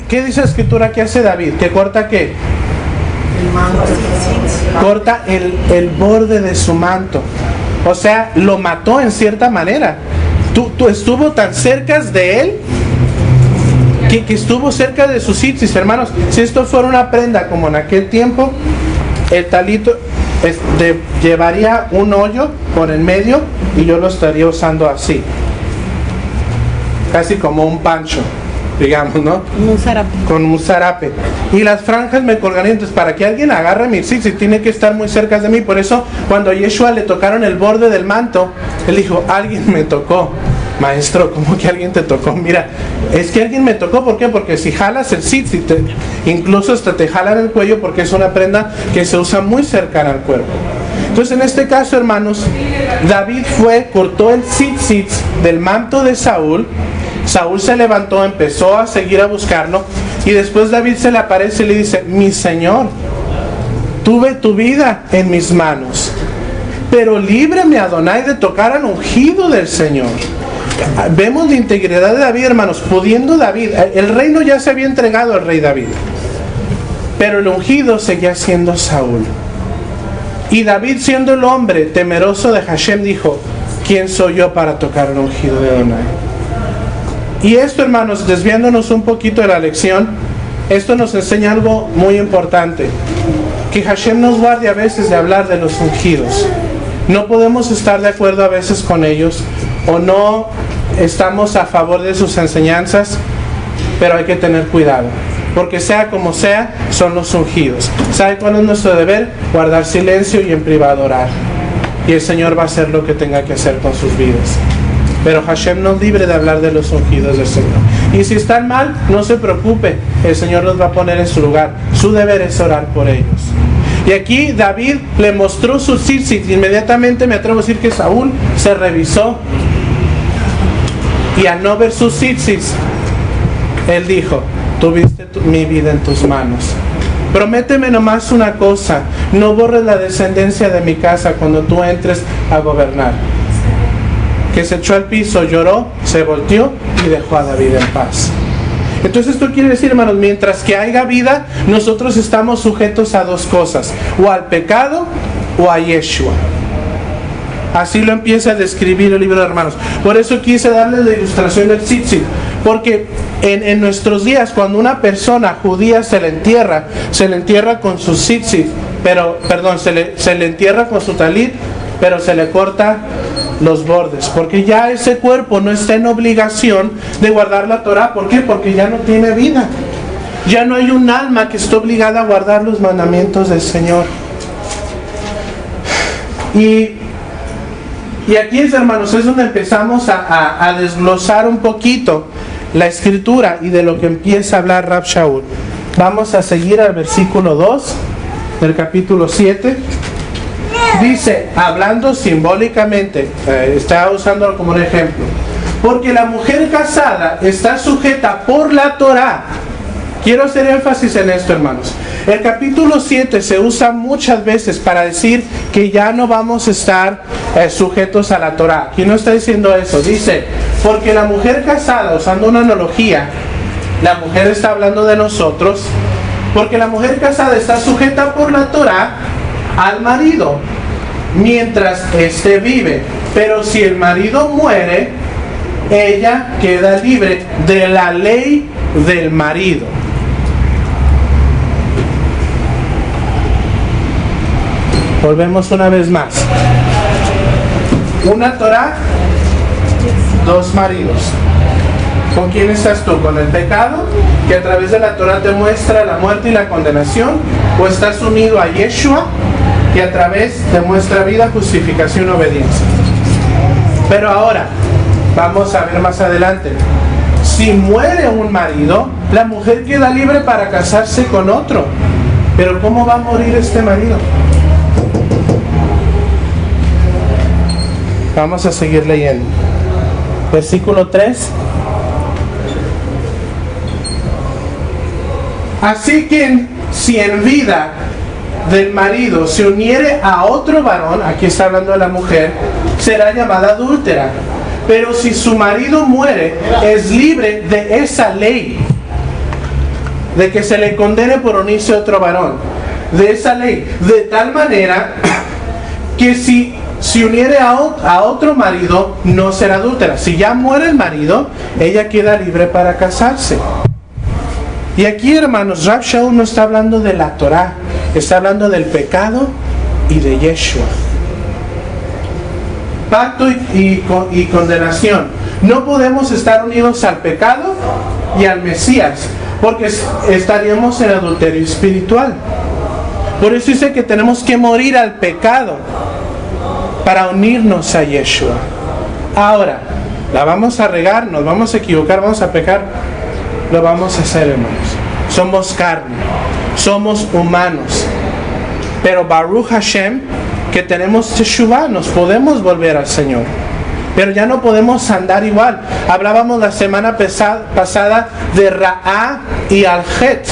¿Qué dice la escritura que hace David? ¿Que corta qué? El manto. Corta el borde de su manto. O sea, lo mató en cierta manera. Tú estuvo tan cerca de él que estuvo cerca de sus tzitzis, hermanos. Si esto fuera una prenda como en aquel tiempo, el talito llevaría un hoyo por el medio y yo lo estaría usando así, casi como un pancho, digamos, ¿no? Un zarape. Con un zarape. Y las franjas me colgarían. Entonces, para que alguien agarre mi tzitzit, tiene que estar muy cerca de mí. Por eso, cuando a Yeshua le tocaron el borde del manto, él dijo, alguien me tocó. Maestro, ¿cómo que alguien te tocó? Mira, es que alguien me tocó. ¿Por qué? Porque si jalas el tzitzit, incluso hasta te jalan el cuello, porque es una prenda que se usa muy cercana al cuerpo. Entonces, en este caso, hermanos, David cortó el tzitzit del manto de Saúl. Saúl se levantó, empezó a seguir a buscarlo, y después David se le aparece y le dice, mi Señor, tuve tu vida en mis manos, pero líbrame, Adonai, de tocar al ungido del Señor. Vemos la integridad de David, hermanos, pudiendo David, el reino ya se había entregado al rey David, pero el ungido seguía siendo Saúl. Y David, siendo el hombre temeroso de Hashem, dijo, ¿quién soy yo para tocar al ungido de Adonai? Y esto, hermanos, desviándonos un poquito de la lección, esto nos enseña algo muy importante, que Hashem nos guarde a veces de hablar de los ungidos. No podemos estar de acuerdo a veces con ellos, o no estamos a favor de sus enseñanzas, pero hay que tener cuidado, porque sea como sea, son los ungidos. ¿Sabe cuál es nuestro deber? Guardar silencio y en privado orar, y el Señor va a hacer lo que tenga que hacer con sus vidas. Pero Hashem nos libre de hablar de los ungidos del Señor. Y si están mal, no se preocupe, el Señor los va a poner en su lugar. Su deber es orar por ellos. Y aquí David le mostró su tzitzit. Inmediatamente me atrevo a decir que Saúl se revisó. Y al no ver sus tzitzits, él dijo, tuviste mi vida en tus manos. Prométeme nomás una cosa, no borres la descendencia de mi casa cuando tú entres a gobernar. Que se echó al piso, lloró, se volteó y dejó a David en paz. Entonces esto quiere decir, hermanos, mientras que haya vida, nosotros estamos sujetos a dos cosas, o al pecado o a Yeshua. Así lo empieza a describir el libro de Hermanos. Por eso quise darles la ilustración del tzitzit, porque en nuestros días, cuando una persona judía se le entierra con su tzitzit, se le entierra con su talit, pero se le corta los bordes, porque ya ese cuerpo no está en obligación de guardar la Torah. ¿Por qué? Porque ya no tiene vida. Ya no hay un alma que esté obligada a guardar los mandamientos del Señor. Y aquí, hermanos, es donde empezamos a desglosar un poquito la escritura y de lo que empieza a hablar Rab Shaul. Vamos a seguir al versículo 2 del capítulo 7. Dice, hablando simbólicamente, está usándolo como un ejemplo, porque la mujer casada está sujeta por la Torah. Quiero hacer énfasis en esto, hermanos. El capítulo 7 se usa muchas veces para decir que ya no vamos a estar sujetos a la Torah. Aquí no está diciendo eso. Dice, porque la mujer casada, usando una analogía, la mujer está hablando de nosotros, porque la mujer casada está sujeta por la Torah al marido mientras éste vive, pero si el marido muere, ella queda libre de la ley del marido. Volvemos una vez más. Una Torah, dos maridos. ¿Con quién estás tú? ¿Con el pecado, que a través de la Torah te muestra la muerte y la condenación? ¿O estás unido a Yeshua, que a través te muestra vida, justificación, obediencia? Pero ahora, vamos a ver más adelante. Si muere un marido, la mujer queda libre para casarse con otro. Pero ¿cómo va a morir este marido? Vamos a seguir leyendo. Versículo 3. Así que si en vida del marido se uniere a otro varón, aquí está hablando de la mujer, será llamada adúltera. Pero si su marido muere, es libre de esa ley. de que se le condene por unirse a otro varón, de esa ley, de tal manera que si uniere a otro marido, no será adúltera. Si ya muere el marido, ella queda libre para casarse. Y aquí, hermanos, Rav Shaul no está hablando de la Torah, está hablando del pecado y de Yeshua. Pacto y condenación. No podemos estar unidos al pecado y al Mesías, porque estaríamos en adulterio espiritual. Por eso dice que tenemos que morir al pecado para unirnos a Yeshua. Ahora, la vamos a regar, nos vamos a equivocar, vamos a pecar, lo vamos a hacer, hermanos. Somos carne, somos humanos, pero Baruch Hashem, que tenemos Teshuvah, nos podemos volver al Señor, pero ya no podemos andar igual. Hablábamos la semana pasada de Ra'á y Al-Het.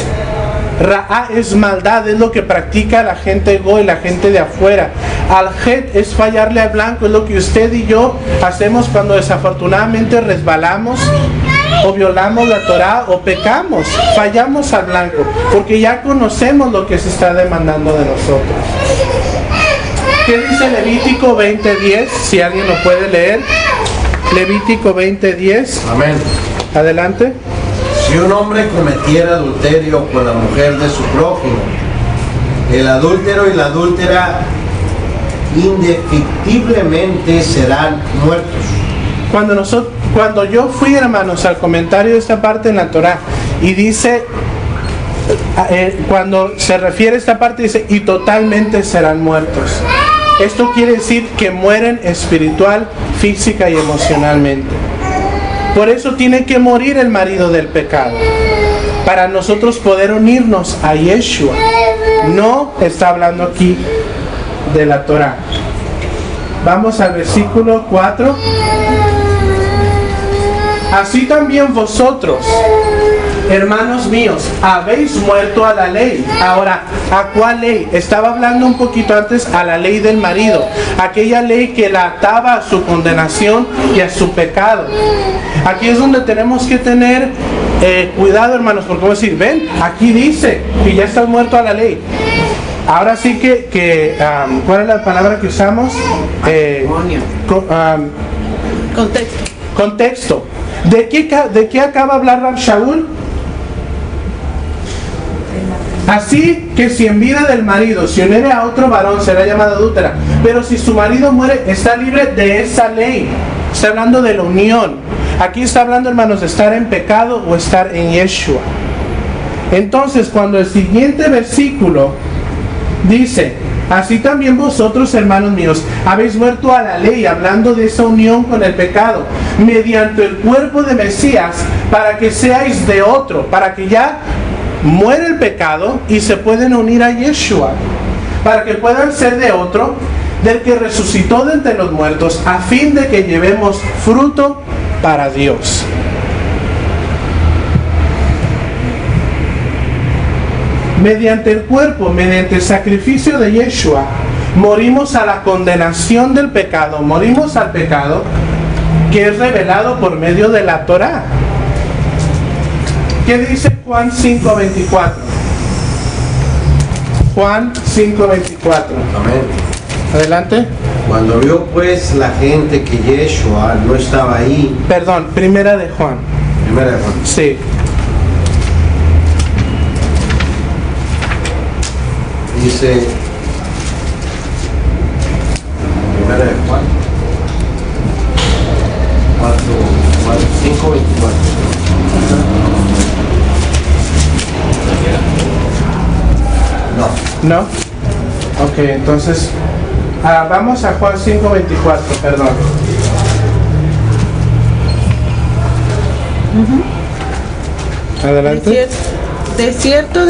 Ra'á es maldad, es lo que practica la gente goy, la gente de afuera. Al-Het es fallarle al blanco, es lo que usted y yo hacemos cuando desafortunadamente resbalamos o violamos la Torah o pecamos, fallamos al blanco, porque ya conocemos lo que se está demandando de nosotros. ¿Qué dice Levítico 20:10? Si alguien lo puede leer. Levítico 20:10. Amén. Adelante. Si un hombre cometiera adulterio con la mujer de su prójimo, el adúltero y la adúltera indefectiblemente serán muertos. Cuando yo fui, hermanos, al comentario de esta parte en la Torah, y dice, cuando se refiere a esta parte, dice, y totalmente serán muertos. Esto quiere decir que mueren espiritual, física y emocionalmente. Por eso tiene que morir el marido del pecado, para nosotros poder unirnos a Yeshua. No está hablando aquí de la Torah. Vamos al versículo 4. Así también vosotros, hermanos míos, habéis muerto a la ley. Ahora, ¿a cuál ley? Estaba hablando un poquito antes a la ley del marido, aquella ley que la ataba a su condenación y a su pecado. Aquí es donde tenemos que tener cuidado, hermanos, porque vamos a decir, ven, aquí dice que ya estás muerto a la ley. Ahora sí que ¿cuál es la palabra que usamos? Contexto. ¿De qué acaba de hablar Rav Shaul? Así que si en vida del marido se uniere a otro varón, será llamada adúltera. Pero si su marido muere, está libre de esa ley. Está hablando de la unión. Aquí está hablando, hermanos, de estar en pecado o estar en Yeshua. Entonces, cuando el siguiente versículo dice, así también vosotros, hermanos míos, habéis muerto a la ley, hablando de esa unión con el pecado, mediante el cuerpo de Mesías, para que seáis de otro, para que ya muere el pecado y se pueden unir a Yeshua, para que puedan ser de otro, del que resucitó de entre los muertos, a fin de que llevemos fruto para Dios. Mediante el cuerpo, mediante el sacrificio de Yeshua, morimos a la condenación del pecado, morimos al pecado que es revelado por medio de la Torah. ¿Qué dice Juan 5:24? Juan 5:24. Amén. Adelante. Cuando vio pues la gente que Yeshua no estaba ahí. Perdón, primera de Juan. Primera de Juan. Sí. Dice, primera de Juan 5:24. No. Ok, entonces vamos a Juan 5:24, perdón. Adelante. De cierto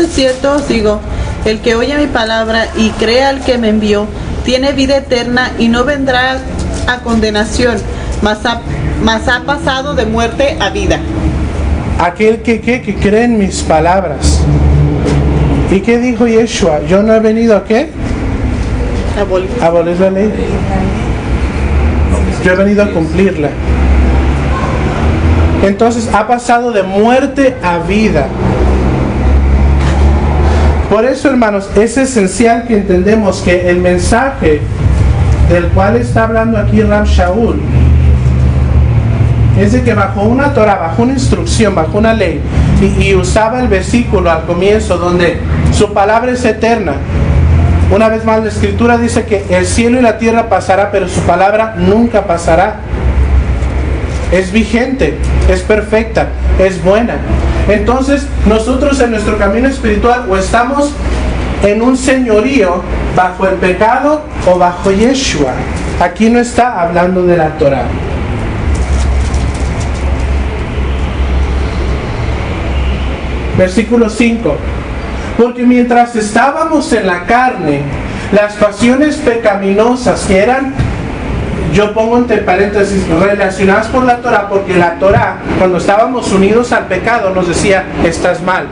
os digo, el que oye mi palabra y crea al que me envió, tiene vida eterna y no vendrá a condenación, mas ha pasado de muerte a vida. Aquel que cree en mis palabras. ¿Y qué dijo Yeshua? Yo no he venido a ¿qué? Abolir la ley. Yo he venido a cumplirla. Entonces ha pasado de muerte a vida. Por eso, hermanos, es esencial que entendemos que el mensaje del cual está hablando aquí Rab Shaul es de que bajo una Torah, bajo una instrucción, bajo una ley, y usaba el versículo al comienzo donde su palabra es eterna. Una vez más, la Escritura dice que el cielo y la tierra pasará, pero su palabra nunca pasará. Es vigente, es perfecta, es buena. Entonces, nosotros en nuestro camino espiritual o estamos en un señorío bajo el pecado o bajo Yeshua. Aquí no está hablando de la Torah. Versículo 5. Porque mientras estábamos en la carne, las pasiones pecaminosas que eran, yo pongo entre paréntesis, relacionadas por la Torah, porque la Torah, cuando estábamos unidos al pecado, nos decía, estás mal,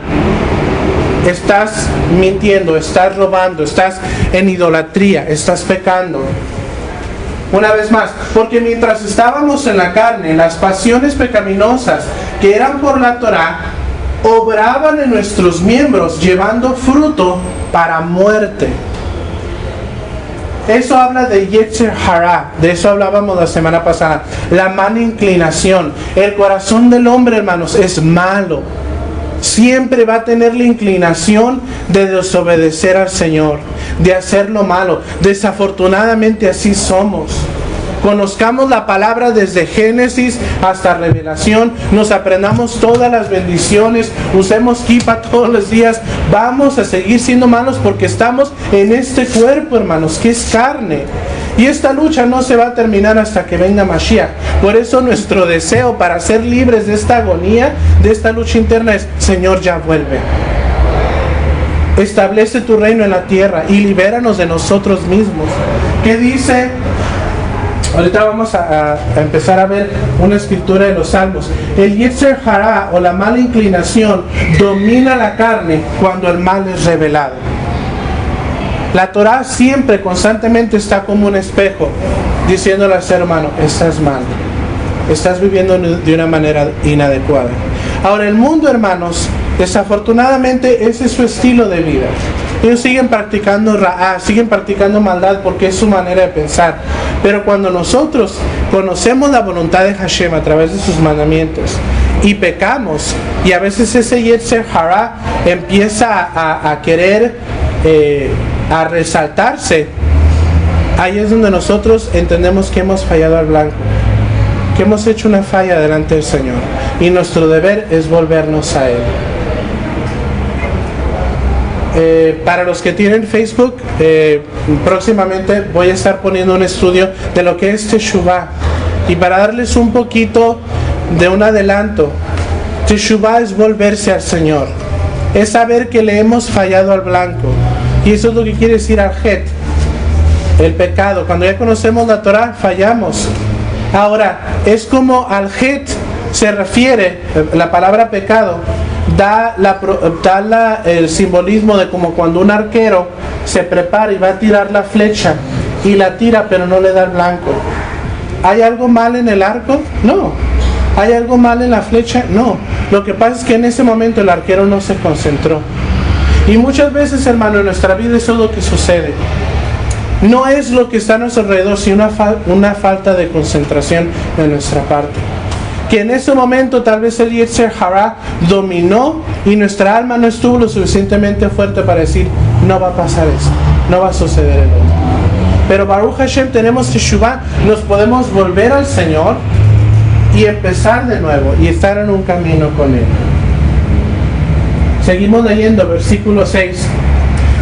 estás mintiendo, estás robando, estás en idolatría, estás pecando. Una vez más, porque mientras estábamos en la carne, las pasiones pecaminosas que eran por la Torah, obraban en nuestros miembros, llevando fruto para muerte. Eso habla de Yetzer Hara, de eso hablábamos la semana pasada, la mala inclinación. El corazón del hombre, hermanos, es malo. Siempre va a tener la inclinación de desobedecer al Señor, de hacer lo malo. Desafortunadamente así somos. Conozcamos la palabra desde Génesis hasta Revelación, nos aprendamos todas las bendiciones, usemos kippah todos los días, vamos a seguir siendo malos porque estamos en este cuerpo, hermanos, que es carne. Y esta lucha no se va a terminar hasta que venga Mashiach. Por eso nuestro deseo para ser libres de esta agonía, de esta lucha interna es, Señor, ya vuelve. Establece tu reino en la tierra y libéranos de nosotros mismos. ¿Qué dice? Ahorita vamos a empezar a ver una escritura de los Salmos. El Yetzer Hara, o la mala inclinación, domina la carne cuando el mal es revelado. La Torah siempre, constantemente está como un espejo, diciéndole al ser humano, estás mal, estás viviendo de una manera inadecuada. Ahora, el mundo, hermanos, desafortunadamente ese es su estilo de vida. Ellos siguen practicando siguen practicando maldad porque es su manera de pensar. Pero cuando nosotros conocemos la voluntad de Hashem a través de sus mandamientos y pecamos, y a veces ese Yetzer Hara empieza a querer a resaltarse, ahí es donde nosotros entendemos que hemos fallado al blanco, que hemos hecho una falla delante del Señor, y nuestro deber es volvernos a Él. Para los que tienen Facebook, próximamente voy a estar poniendo un estudio de lo que es Teshuvah, y para darles un poquito de un adelanto, Teshuvah es volverse al Señor, es saber que le hemos fallado al blanco, y eso es lo que quiere decir al-Het, el pecado. Cuando ya conocemos la Torah, fallamos. Ahora, es como al-Het se refiere, la palabra pecado da el simbolismo de como cuando un arquero se prepara y va a tirar la flecha y la tira pero no le da el blanco. ¿Hay algo mal en el arco? No. ¿Hay algo mal en la flecha? No. Lo que pasa es que en ese momento el arquero no se concentró. Y muchas veces, hermano, en nuestra vida eso es lo que sucede. No es lo que está a nuestro alrededor, sino una falta de concentración de nuestra parte. Que en ese momento tal vez el Yetzer Hara dominó y nuestra alma no estuvo lo suficientemente fuerte para decir, no va a pasar eso, no va a suceder el otro. Pero Baruch Hashem, tenemos Teshuvah, nos podemos volver al Señor y empezar de nuevo y estar en un camino con Él. Seguimos leyendo versículo 6.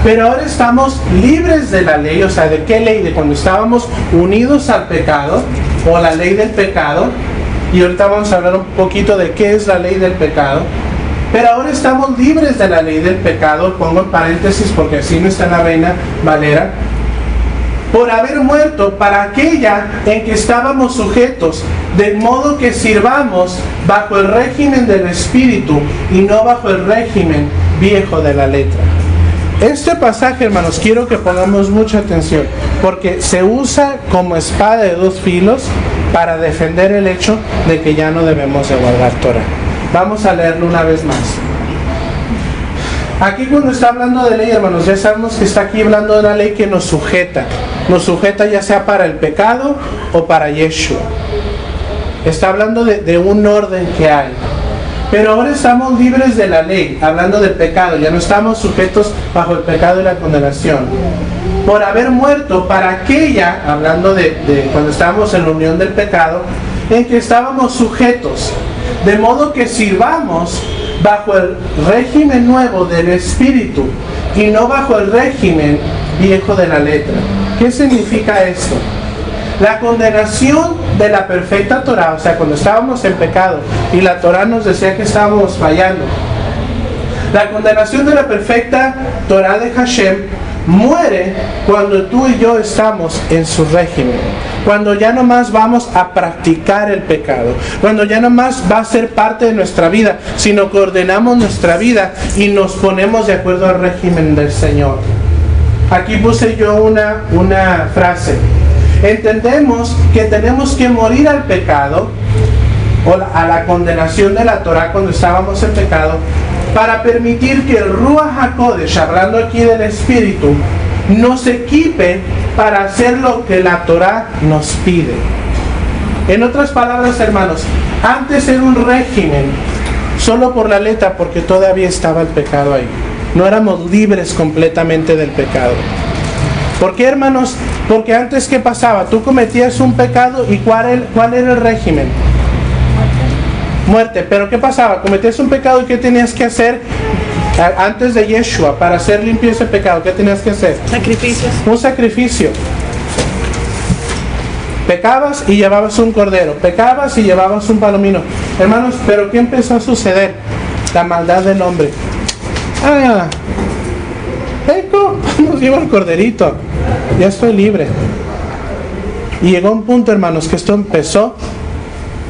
Pero ahora estamos libres de la ley. O sea, ¿de qué ley? De cuando estábamos unidos al pecado, o la ley del pecado. Y ahorita vamos a hablar un poquito de qué es la ley del pecado. Pero ahora estamos libres de la ley del pecado, pongo en paréntesis porque así no está en la Reina Valera, por haber muerto para aquella en que estábamos sujetos, de modo que sirvamos bajo el régimen del Espíritu y no bajo el régimen viejo de la letra. Este pasaje, hermanos, quiero que pongamos mucha atención, porque se usa como espada de dos filos para defender el hecho de que ya no debemos de guardar Torah. Vamos a leerlo una vez más. Aquí cuando está hablando de ley, hermanos, ya sabemos que está aquí hablando de una ley que nos sujeta ya sea para el pecado o para Yeshua. Está hablando de un orden que hay. Pero ahora estamos libres de la ley, hablando del pecado, ya no estamos sujetos bajo el pecado y la condenación. Por haber muerto para aquella, hablando de cuando estábamos en la unión del pecado, en que estábamos sujetos, de modo que sirvamos bajo el régimen nuevo del Espíritu y no bajo el régimen viejo de la letra. ¿Qué significa esto? La condenación de la perfecta Torah, o sea, cuando estábamos en pecado y la Torah nos decía que estábamos fallando, la condenación de la perfecta Torah de Hashem muere cuando tú y yo estamos en su régimen, cuando ya no más vamos a practicar el pecado, cuando ya no más va a ser parte de nuestra vida, sino que ordenamos nuestra vida y nos ponemos de acuerdo al régimen del Señor. Aquí puse yo una frase. Entendemos que tenemos que morir al pecado o a la condenación de la Torah cuando estábamos en pecado para permitir que el Ruach HaKodesh, hablando aquí del Espíritu, nos equipe para hacer lo que la Torah nos pide. En otras palabras, hermanos, antes era un régimen solo por la letra porque todavía estaba el pecado ahí. No éramos libres completamente del pecado. ¿Por qué, hermanos? Porque antes, ¿qué pasaba? Tú cometías un pecado y ¿cuál era el régimen? Muerte. ¿Pero qué pasaba? Cometías un pecado y ¿qué tenías que hacer antes de Yeshua para hacer limpio ese pecado? ¿Qué tenías que hacer? Sacrificios. Un sacrificio. Pecabas y llevabas un cordero. Pecabas y llevabas un palomino. Hermanos, ¿pero qué empezó a suceder? La maldad del hombre. Peco, nos lleva el corderito. Ya estoy libre. Y llegó un punto, hermanos, que esto empezó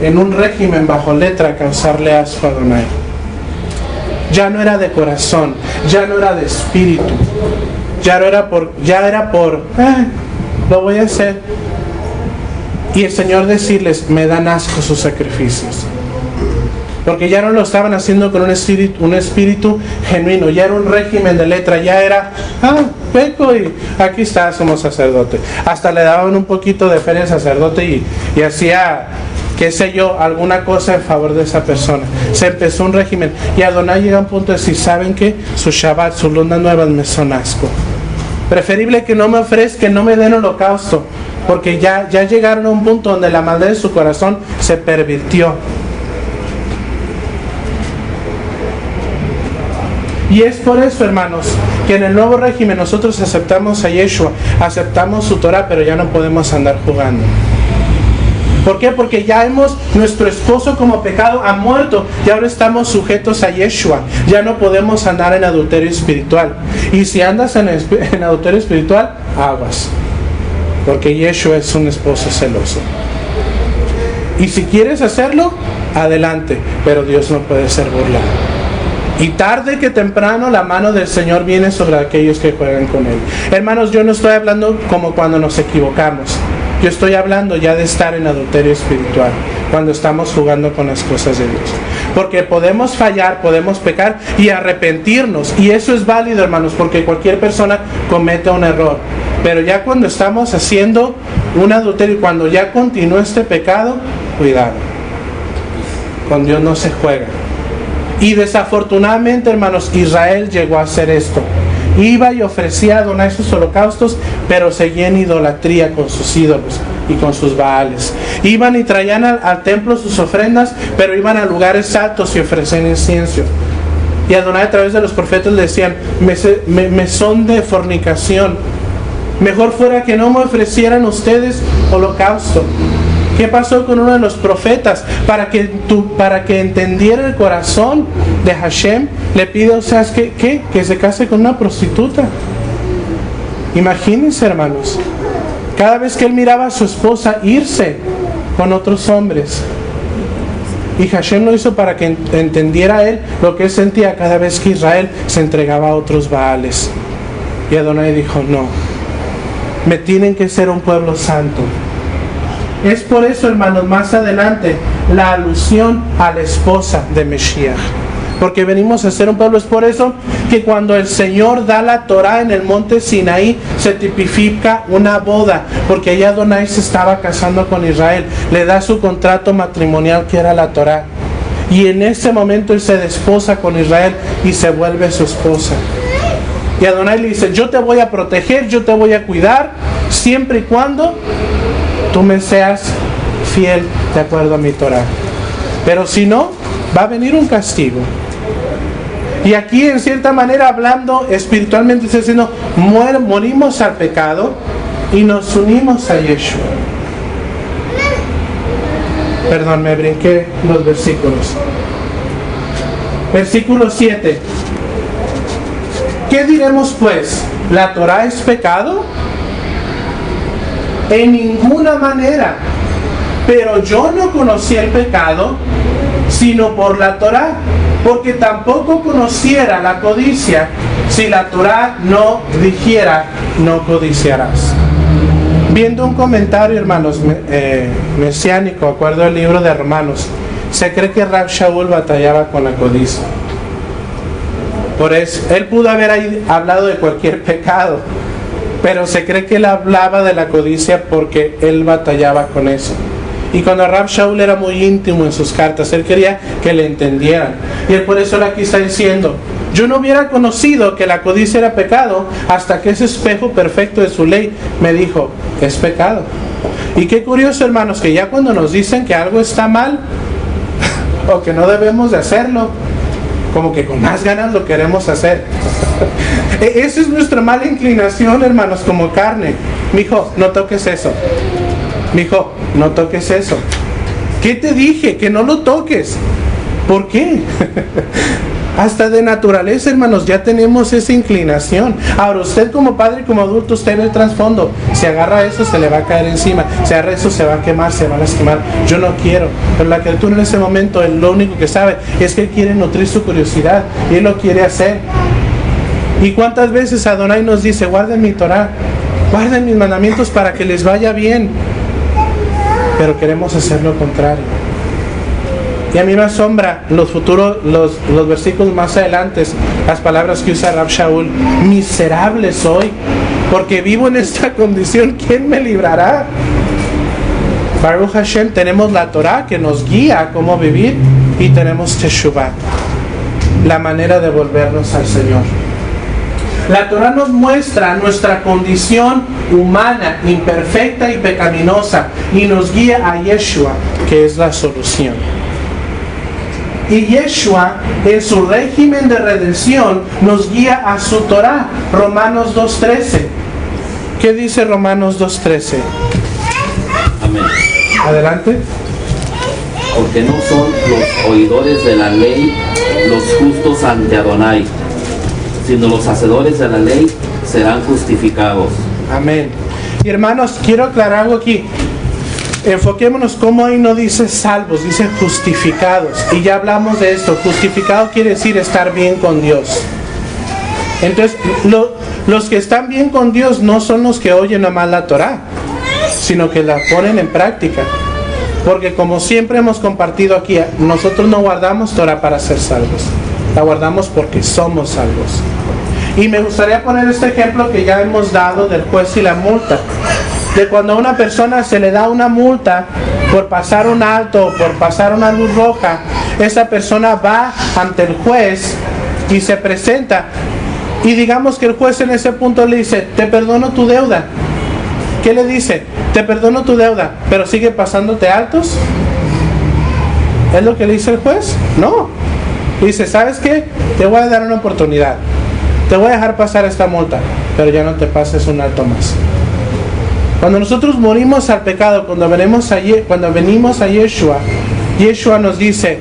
en un régimen bajo letra a causarle asco a Adonai. Ya no era de corazón, ya no era de espíritu, ya era por lo voy a hacer. Y el Señor decirles, me dan asco sus sacrificios. Porque ya no lo estaban haciendo con un espíritu genuino, ya era un régimen de letra, ya era, peco y aquí está, somos sacerdote. Hasta le daban un poquito de feria al sacerdote y hacía, qué sé yo, alguna cosa en favor de esa persona. Se empezó un régimen y Adonai llega a un punto de decir, ¿saben qué? Su Shabbat, sus lunas nuevas me son asco. Preferible que no me ofrezcan, no me den holocausto, porque ya llegaron a un punto donde la maldad de su corazón se pervirtió. Y es por eso, hermanos, que en el nuevo régimen nosotros aceptamos a Yeshua, aceptamos su Torah, pero ya no podemos andar jugando. ¿Por qué? Porque ya nuestro esposo como pecado ha muerto y ahora estamos sujetos a Yeshua. Ya no podemos andar en adulterio espiritual. Y si andas en adulterio espiritual, aguas. Porque Yeshua es un esposo celoso. Y si quieres hacerlo, adelante. Pero Dios no puede ser burlado. Y tarde que temprano la mano del Señor viene sobre aquellos que juegan con Él. Hermanos, yo no estoy hablando como cuando nos equivocamos. Yo estoy hablando ya de estar en adulterio espiritual, cuando estamos jugando con las cosas de Dios. Porque podemos fallar, podemos pecar y arrepentirnos. Y eso es válido, hermanos, porque cualquier persona comete un error. Pero ya cuando estamos haciendo un adulterio, cuando ya continúa este pecado, cuidado. Con Dios no se juega. Y desafortunadamente, hermanos, Israel llegó a hacer esto. Iba y ofrecía a Adonai sus holocaustos, pero seguía en idolatría con sus ídolos y con sus baales. Iban y traían al templo sus ofrendas, pero iban a lugares altos y ofrecían incienso. Y Adonai a través de los profetas le decían, me son de fornicación. Mejor fuera que no me ofrecieran ustedes holocausto. ¿Qué pasó con uno de los profetas? Para que entendiera el corazón de Hashem, le pide, o sea, que se case con una prostituta. Imagínense, hermanos, cada vez que él miraba a su esposa irse con otros hombres. Y Hashem lo hizo para que entendiera él lo que él sentía cada vez que Israel se entregaba a otros baales. Y Adonai dijo, no, me tienen que ser un pueblo santo. Es por eso, hermanos, más adelante, la alusión a la esposa de Mesías. porque venimos a ser un pueblo. Es por eso que cuando el Señor da la Torá en el monte Sinaí, se tipifica una boda, porque allá Adonai se estaba casando con Israel, le da su contrato matrimonial que era la Torá, y en ese momento él se desposa con Israel y se vuelve su esposa. Y Adonai le dice: yo te voy a proteger, yo te voy a cuidar, siempre y cuando tú me seas fiel de acuerdo a mi Torá. Pero si no, va a venir un castigo. Y aquí, en cierta manera, hablando espiritualmente, está diciendo: morimos al pecado y nos unimos a Yeshua. Perdón, me brinqué los versículos. Versículo 7. ¿Qué diremos pues? ¿La Torá es pecado? En ninguna manera. Pero yo no conocí el pecado sino por la Torá, porque tampoco conociera la codicia si la Torá no dijera: no codiciarás. Viendo un comentario, hermanos, mesiánico, acuerdo al libro de Romanos, se cree que Rab Shaul batallaba con la codicia. Por eso, él pudo haber ahí hablado de cualquier pecado, pero se cree que él hablaba de la codicia porque él batallaba con eso. Y cuando Rab Shaul era muy íntimo en sus cartas, él quería que le entendieran. Y él por eso aquí está diciendo: yo no hubiera conocido que la codicia era pecado hasta que ese espejo perfecto de su ley me dijo: es pecado. Y qué curioso, hermanos, que ya cuando nos dicen que algo está mal o que no debemos de hacerlo, como que con más ganas lo queremos hacer. Esa es nuestra mala inclinación, hermanos, como carne. Mijo, no toques eso. Mijo, no toques eso. ¿Qué te dije? Que no lo toques. ¿Por qué? Hasta de naturaleza, hermanos, ya tenemos esa inclinación. Ahora, usted como padre y como adulto, usted ve el trasfondo. Si agarra eso, se le va a caer encima. Si agarra eso, se va a quemar, se va a lastimar. Yo no quiero. Pero la criatura en ese momento, él lo único que sabe es que él quiere nutrir su curiosidad. Y él lo quiere hacer. ¿Y cuántas veces Adonai nos dice: guarden mi Torah, guarden mis mandamientos para que les vaya bien? Pero queremos hacer lo contrario. Y a mí me asombra los versículos más adelante, las palabras que usa Rab Shaul: miserable soy, porque vivo en esta condición, ¿quién me librará? Baruch Hashem, tenemos la Torah que nos guía a cómo vivir, y tenemos Teshuvah, la manera de volvernos al Señor. La Torah nos muestra nuestra condición humana, imperfecta y pecaminosa, y nos guía a Yeshua, que es la solución. Y Yeshua, en su régimen de redención, nos guía a su Torah. Romanos 2.13. ¿Qué dice Romanos 2.13? Amén. Adelante. Porque no son los oidores de la ley los justos ante Adonai, sino los hacedores de la ley serán justificados. Amén. Y hermanos, quiero aclarar algo aquí. Enfoquémonos cómo ahí no dice salvos, dice justificados. Y ya hablamos de esto. Justificado quiere decir estar bien con Dios. Entonces, los que están bien con Dios no son los que oyen nomás la Torah, sino que la ponen en práctica. Porque como siempre hemos compartido aquí, nosotros no guardamos Torah para ser salvos. La guardamos porque somos salvos. Y me gustaría poner este ejemplo que ya hemos dado del juez y la multa. De cuando a una persona se le da una multa por pasar un alto o por pasar una luz roja, esa persona va ante el juez y se presenta. Y digamos que el juez en ese punto le dice: te perdono tu deuda. ¿Qué le dice? Te perdono tu deuda, pero sigue pasándote altos. ¿Es lo que le dice el juez? No. Dice: ¿sabes qué? Te voy a dar una oportunidad. Te voy a dejar pasar esta multa, pero ya no te pases un alto más. Cuando nosotros morimos al pecado, cuando venimos a Yeshua, Yeshua nos dice: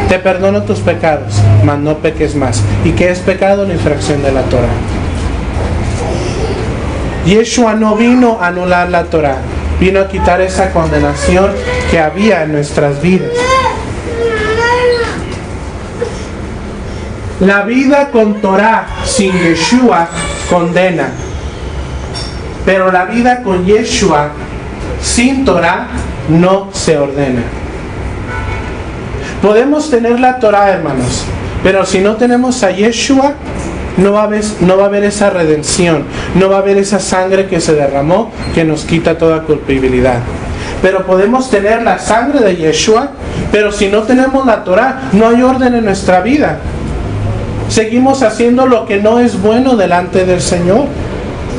te perdono tus pecados, mas no peques más. ¿Y qué es pecado? La infracción de la Torah. Yeshua no vino a anular la Torah, vino a quitar esa condenación que había en nuestras vidas. La vida con Torah sin Yeshua condena. Pero la vida con Yeshua sin Torah no se ordena. Podemos tener la Torah, hermanos, Pero si no tenemos a Yeshua, no va a haber esa redención, no va a haber esa sangre que se derramó que nos quita toda culpabilidad. Pero podemos tener la sangre de Yeshua, pero si no tenemos la Torah, no hay orden en nuestra vida. Seguimos haciendo lo que no es bueno delante del Señor.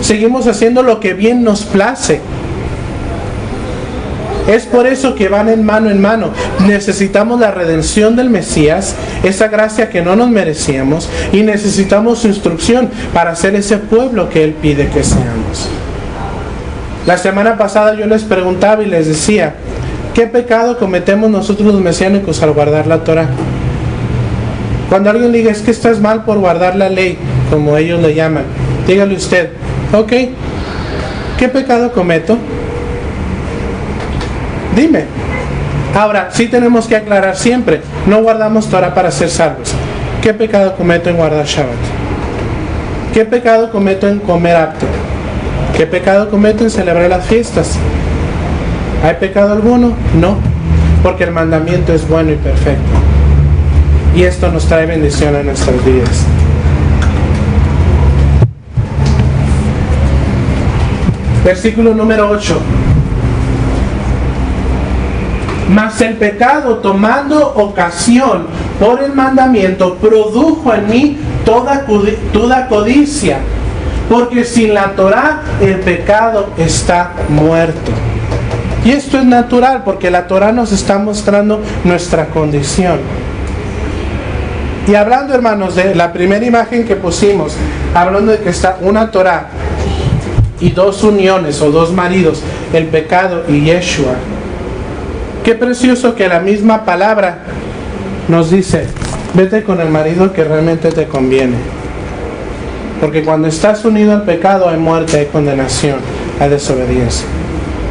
Seguimos haciendo lo que bien nos place. Es por eso que van en mano en mano. Necesitamos la redención del Mesías, esa gracia que no nos merecíamos, y necesitamos su instrucción para ser ese pueblo que Él pide que seamos. La semana pasada yo les preguntaba y les decía, ¿qué pecado cometemos nosotros los mesiánicos al guardar la Torah? Cuando alguien le diga, es que estás mal por guardar la ley, como ellos le llaman, dígale usted, ok, ¿qué pecado cometo? Dime. Ahora, sí tenemos que aclarar siempre, no guardamos Torah para ser salvos. ¿Qué pecado cometo en guardar Shabbat? ¿Qué pecado cometo en comer apto? ¿Qué pecado cometo en celebrar las fiestas? ¿Hay pecado alguno? No, porque el mandamiento es bueno y perfecto. Y esto nos trae bendición a nuestras vidas. Versículo número 8. Mas el pecado, tomando ocasión por el mandamiento, produjo en mí toda codicia, porque sin la Torah el pecado está muerto. Y esto es natural, porque la Torah nos está mostrando nuestra condición. Y hablando, hermanos, de la primera imagen que pusimos, hablando de que está una Torah y dos uniones o dos maridos, el pecado y Yeshua. Qué precioso que la misma palabra nos dice, vete con el marido que realmente te conviene. Porque cuando estás unido al pecado hay muerte, hay condenación, hay desobediencia.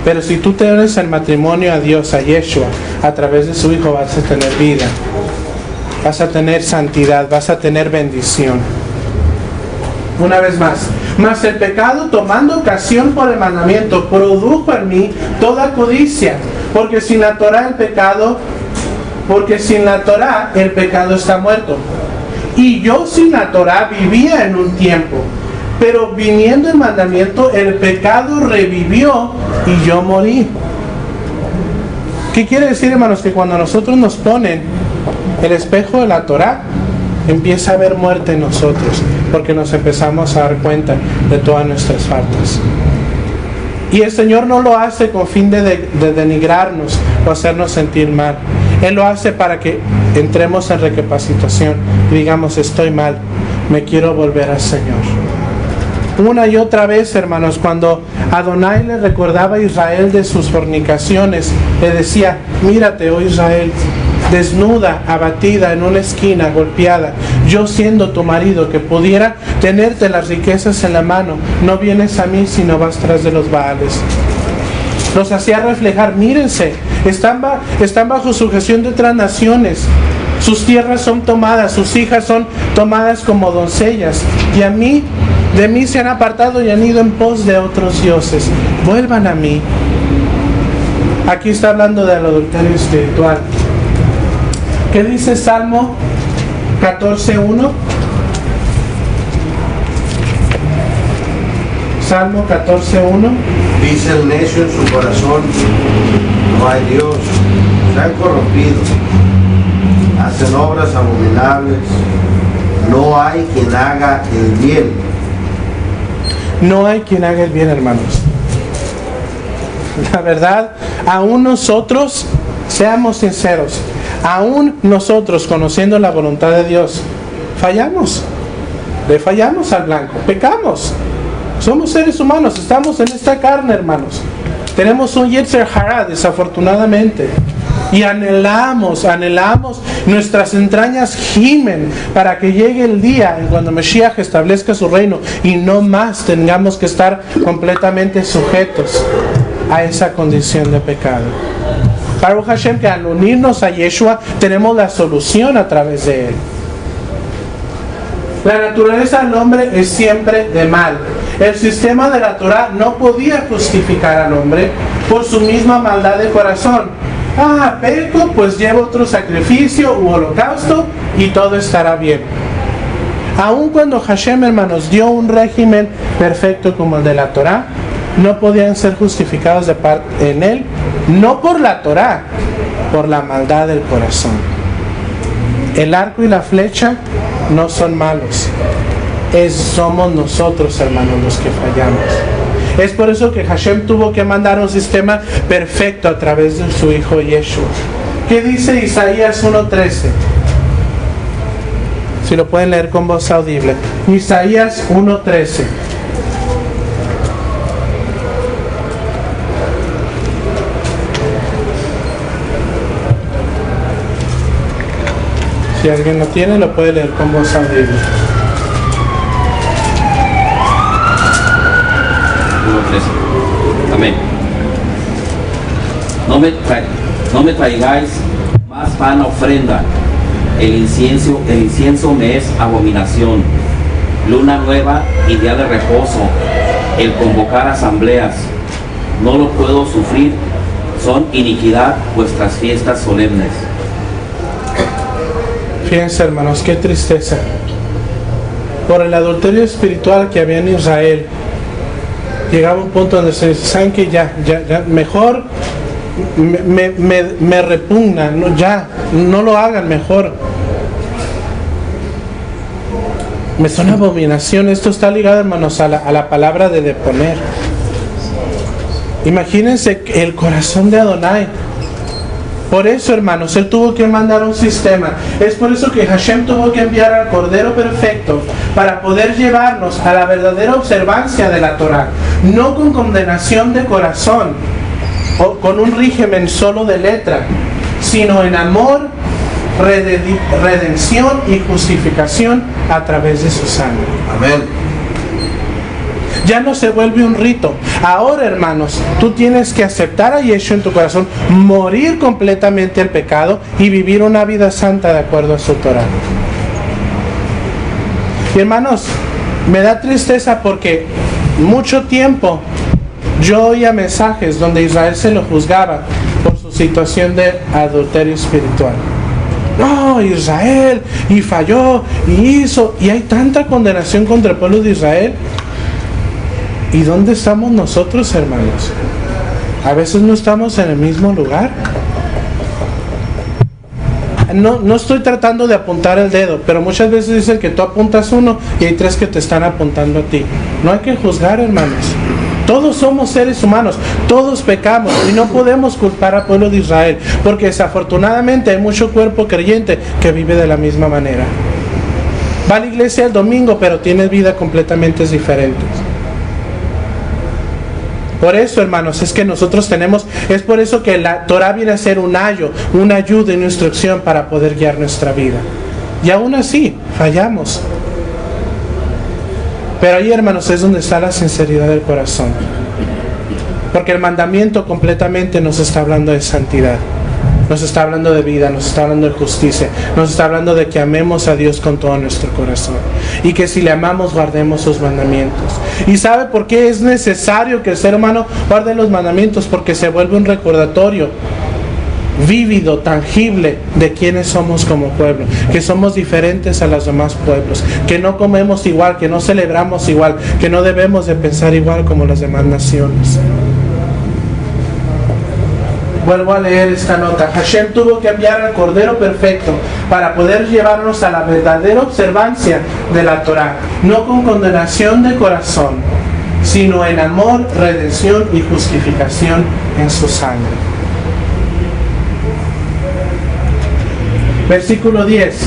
Pero si tú te unes al matrimonio a Dios, a Yeshua, a través de su Hijo, vas a tener vida, vas a tener santidad, vas a tener bendición. Una vez más, mas el pecado, tomando ocasión por el mandamiento, produjo en mí toda codicia, porque sin la Torah el pecado está muerto. Y yo sin la Torah vivía en un tiempo, pero viniendo el mandamiento, el pecado revivió y yo morí. ¿Qué quiere decir, hermanos? Que cuando nosotros nos ponen el espejo de la Torah, empieza a haber muerte en nosotros, porque nos empezamos a dar cuenta de todas nuestras faltas. Y el Señor no lo hace con fin de denigrarnos o hacernos sentir mal. Él lo hace para que entremos en recapacitación y digamos, estoy mal, me quiero volver al Señor. Una y otra vez, hermanos, cuando Adonai le recordaba a Israel de sus fornicaciones, le decía, mírate, oh Israel, desnuda, abatida en una esquina, golpeada, yo siendo tu marido, que pudiera tenerte las riquezas en la mano, no vienes a mí sino vas tras de los Baales. Nos hacía reflejar, mírense, están bajo sujeción de otras naciones, sus tierras son tomadas, sus hijas son tomadas como doncellas, y de mí se han apartado y han ido en pos de otros dioses. Vuelvan a mí. Aquí está hablando del adulterio espiritual. ¿Qué dice Salmo 14:1? Salmo 14:1. Dice el necio en su corazón, no hay Dios, se han corrompido, hacen obras abominables, no hay quien haga el bien. No hay quien haga el bien, hermanos. La verdad, aún nosotros, seamos sinceros, aún nosotros, conociendo la voluntad de Dios, fallamos. Le fallamos al blanco, pecamos. Somos seres humanos, estamos en esta carne, hermanos. Tenemos un Yetzer Hara, desafortunadamente. Y anhelamos, nuestras entrañas gimen para que llegue el día en cuando Mashiach establezca su reino y no más tengamos que estar completamente sujetos a esa condición de pecado. Baruch Hashem, que al unirnos a Yeshua tenemos la solución a través de él. La naturaleza del hombre es siempre de mal. El sistema de la Torah no podía justificar al hombre por su misma maldad de corazón. Peco, pues llevo otro sacrificio u holocausto y todo estará bien. Aun cuando Hashem, hermanos, dio un régimen perfecto como el de la Torá, no podían ser justificados de parte en él, no por la Torá, por la maldad del corazón. El arco y la flecha no son malos, somos nosotros, hermanos, los que fallamos. Es por eso que Hashem tuvo que mandar un sistema perfecto a través de su hijo Yeshua. ¿Qué dice Isaías 1:13? Si lo pueden leer con voz audible. Isaías 1:13. Si alguien lo tiene, lo puede leer con voz audible. 1:13. Amén. No me traigáis más vana ofrenda. El incienso me es abominación. Luna nueva y día de reposo. El convocar asambleas. No lo puedo sufrir. Son iniquidad vuestras fiestas solemnes. Fíjense, hermanos, qué tristeza. Por el adulterio espiritual que había en Israel, llegaba un punto donde se dice, ¿saben qué? Ya, mejor me repugna, no lo hagan mejor. Me suena abominación. Esto está ligado, hermanos, a la palabra de deponer. Imagínense el corazón de Adonai. Por eso, hermanos, Él tuvo que mandar un sistema. Es por eso que Hashem tuvo que enviar al Cordero Perfecto para poder llevarnos a la verdadera observancia de la Torah. No con condenación de corazón o con un régimen solo de letra, sino en amor, redención y justificación a través de su sangre. Amén. Ya no se vuelve un rito. Ahora, hermanos, tú tienes que aceptar a Yeshua en tu corazón, morir completamente al pecado y vivir una vida santa de acuerdo a su Torah. Y hermanos, me da tristeza porque mucho tiempo yo oía mensajes donde Israel se lo juzgaba por su situación de adulterio espiritual. No, Israel, y falló, y hizo, y hay tanta condenación contra el pueblo de Israel. ¿Y dónde estamos nosotros, hermanos? A veces no estamos en el mismo lugar. No estoy tratando de apuntar el dedo, pero muchas veces dicen que tú apuntas uno y hay tres que te están apuntando a ti. No hay que juzgar, hermanos. Todos somos seres humanos, todos pecamos y no podemos culpar al pueblo de Israel, porque desafortunadamente hay mucho cuerpo creyente que vive de la misma manera. Va a la iglesia el domingo, pero tiene vida completamente diferentes. Por eso, hermanos, es que nosotros es por eso que la Torah viene a ser un ayo, una ayuda y una instrucción para poder guiar nuestra vida. Y aún así, fallamos. Pero ahí, hermanos, es donde está la sinceridad del corazón. Porque el mandamiento completamente nos está hablando de santidad. Nos está hablando de vida, nos está hablando de justicia, nos está hablando de que amemos a Dios con todo nuestro corazón y que si le amamos guardemos sus mandamientos. ¿Y sabe por qué es necesario que el ser humano guarde los mandamientos? Porque se vuelve un recordatorio vívido, tangible de quiénes somos como pueblo, que somos diferentes a los demás pueblos, que no comemos igual, que no celebramos igual, que no debemos de pensar igual como las demás naciones. Vuelvo a leer esta nota. Hashem tuvo que enviar al Cordero Perfecto para poder llevarnos a la verdadera observancia de la Torah, no con condenación de corazón, sino en amor, redención y justificación en su sangre. Versículo 10.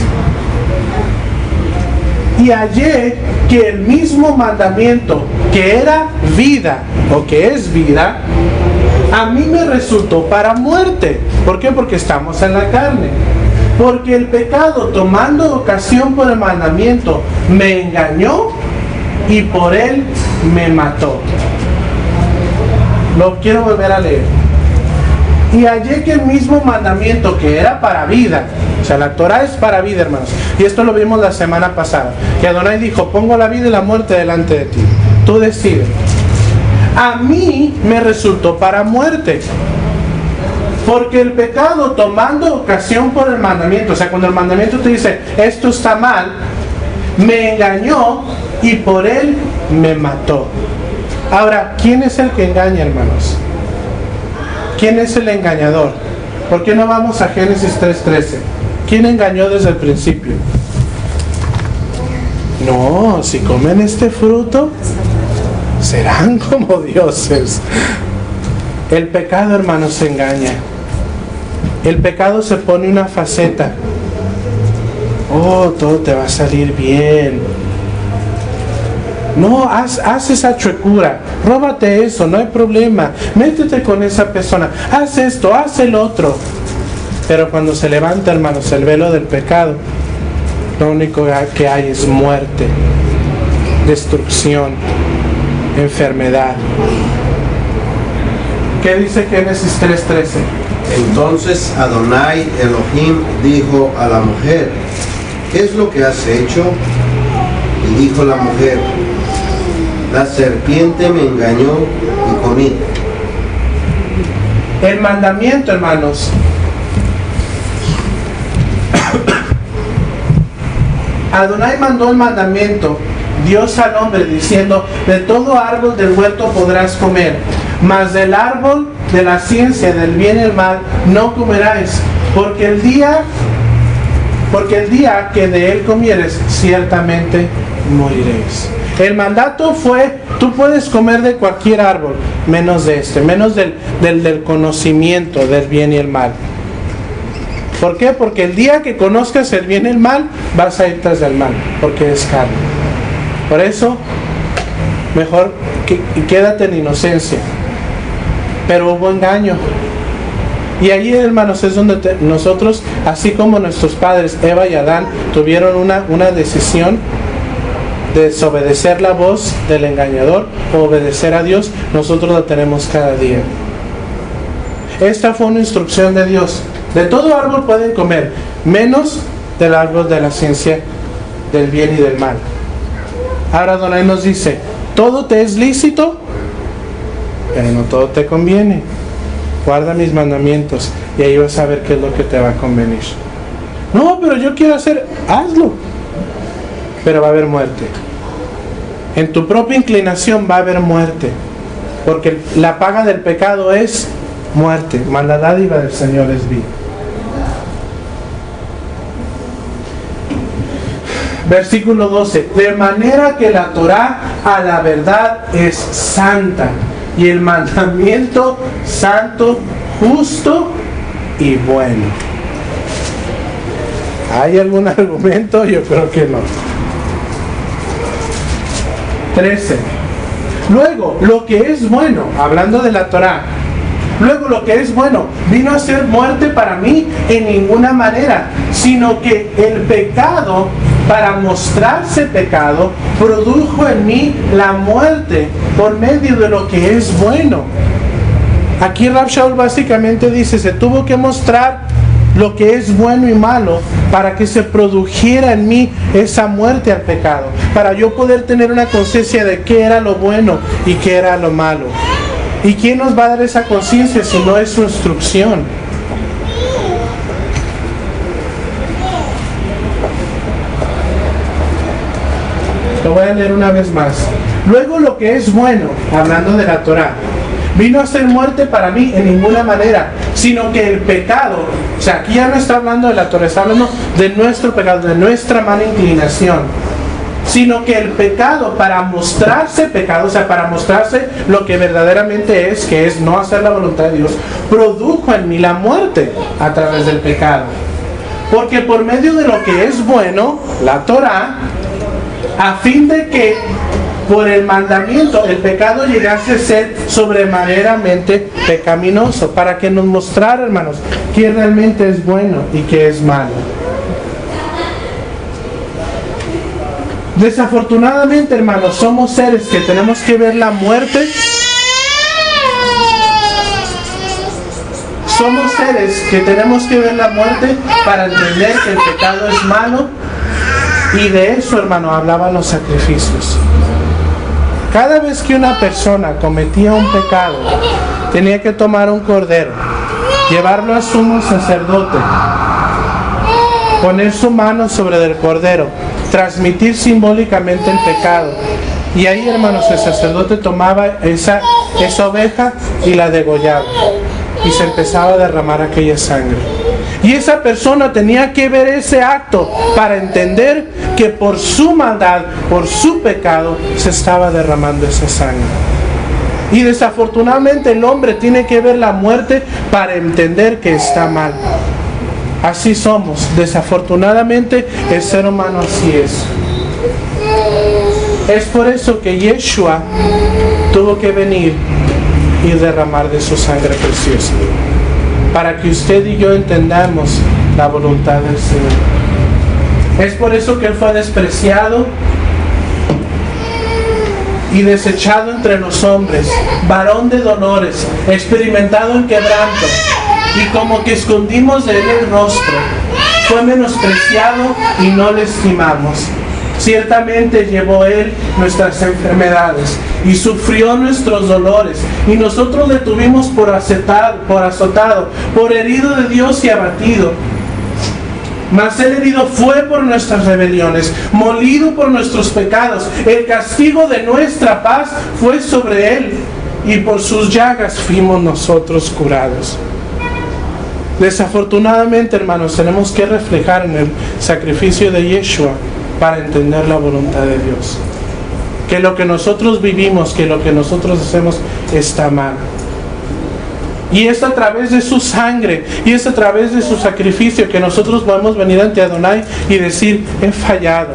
Y hallé que el mismo mandamiento que era vida o que es vida, a mí me resultó para muerte. ¿Por qué? Porque estamos en la carne. Porque el pecado, tomando ocasión por el mandamiento, me engañó y por él me mató. Lo quiero volver a leer. Y hallé que el mismo mandamiento que era para vida, o sea, la Torah es para vida, hermanos. Y esto lo vimos la semana pasada. Que Adonai dijo, pongo la vida y la muerte delante de ti. Tú decides. A mí me resultó para muerte. Porque el pecado, tomando ocasión por el mandamiento, o sea, cuando el mandamiento te dice, esto está mal, me engañó y por él me mató. Ahora, ¿quién es el que engaña, hermanos? ¿Quién es el engañador? ¿Por qué no vamos a Génesis 3:13? ¿Quién engañó desde el principio? No, si comen este fruto, serán como dioses. El pecado, hermanos, se engaña. El pecado se pone una faceta. Oh, todo te va a salir bien. No, haz esa chuecura, róbate eso, no hay problema, métete con esa persona, haz esto, haz el otro. Pero cuando se levanta, hermanos, el velo del pecado, lo único que hay es muerte, destrucción, enfermedad. ¿Qué dice Génesis 3:13? Entonces Adonai Elohim dijo a la mujer, ¿qué es lo que has hecho? Y dijo la mujer, la serpiente me engañó y comí. El mandamiento, hermanos, Adonai mandó el mandamiento, Dios al hombre, diciendo, de todo árbol del huerto podrás comer, mas del árbol de la ciencia del bien y el mal no comerás, porque el día que de él comieres, ciertamente moriréis. El mandato fue, tú puedes comer de cualquier árbol, menos de este, menos del conocimiento del bien y el mal. ¿Por qué? Porque el día que conozcas el bien y el mal, vas a ir tras del mal, porque es carne. Por eso, mejor quédate en inocencia. Pero hubo engaño. Y ahí, hermanos, es donde nosotros, así como nuestros padres, Eva y Adán, tuvieron una decisión de desobedecer la voz del engañador o obedecer a Dios, nosotros la tenemos cada día. Esta fue una instrucción de Dios. De todo árbol pueden comer, menos del árbol de la ciencia del bien y del mal. Ahora Adonai nos dice, todo te es lícito, pero no todo te conviene. Guarda mis mandamientos y ahí vas a ver qué es lo que te va a convenir. No, pero yo quiero hacer, hazlo. Pero va a haber muerte. En tu propia inclinación va a haber muerte. Porque la paga del pecado es muerte, mas la dádiva del Señor es vida. Versículo 12. De manera que la Torá a la verdad es santa, y el mandamiento santo, justo y bueno. ¿Hay algún argumento? Yo creo que no. 13. Luego, lo que es bueno, hablando de la Torá, luego lo que es bueno, vino a ser muerte para mí en ninguna manera, sino que el pecado, para mostrarse pecado, produjo en mí la muerte por medio de lo que es bueno. Aquí Rav Shaul básicamente dice, se tuvo que mostrar lo que es bueno y malo para que se produjera en mí esa muerte al pecado, para yo poder tener una conciencia de qué era lo bueno y qué era lo malo. ¿Y quién nos va a dar esa conciencia si no es su instrucción? Lo voy a leer una vez más. Luego lo que es bueno, hablando de la Torá, vino a ser muerte para mí en ninguna manera, sino que el pecado, o sea, aquí ya no está hablando de la Torá, está hablando de nuestro pecado, de nuestra mala inclinación, sino que el pecado, para mostrarse pecado, o sea, para mostrarse lo que verdaderamente es, que es no hacer la voluntad de Dios, produjo en mí la muerte a través del pecado. Porque por medio de lo que es bueno, la Torá, a fin de que por el mandamiento el pecado llegase a ser sobremanera pecaminoso, para que nos mostrara, hermanos, qué realmente es bueno y qué es malo. Desafortunadamente, hermanos, somos seres que tenemos que ver la muerte. Somos seres que tenemos que ver la muerte para entender que el pecado es malo. Y de eso, hermano, hablaban los sacrificios. Cada vez que una persona cometía un pecado, tenía que tomar un cordero llevarlo a sumo sacerdote, poner su mano sobre el cordero, transmitir simbólicamente el pecado. Y ahí, hermanos, el sacerdote tomaba esa oveja y la degollaba. Y se empezaba a derramar aquella sangre. Y esa persona tenía que ver ese acto para entender que por su maldad, por su pecado, se estaba derramando esa sangre. Y desafortunadamente el hombre tiene que ver la muerte para entender que está mal. Así somos. Desafortunadamente el ser humano así es. Es por eso que Yeshua tuvo que venir y derramar de su sangre preciosa, para que usted y yo entendamos la voluntad del Señor. Es por eso que Él fue despreciado y desechado entre los hombres, varón de dolores, experimentado en quebranto, y como que escondimos de Él el rostro. Fue menospreciado y no le estimamos. Ciertamente llevó Él nuestras enfermedades y sufrió nuestros dolores, y nosotros le tuvimos por azotado, por herido de Dios y abatido. Mas Él herido fue por nuestras rebeliones, molido por nuestros pecados. El castigo de nuestra paz fue sobre Él, y por sus llagas fuimos nosotros curados. Desafortunadamente, hermanos, tenemos que reflejar en el sacrificio de Yeshua para entender la voluntad de Dios. Que lo que nosotros vivimos, que lo que nosotros hacemos está mal. Y es a través de su sangre, y es a través de su sacrificio que nosotros podemos venir ante Adonai y decir: he fallado,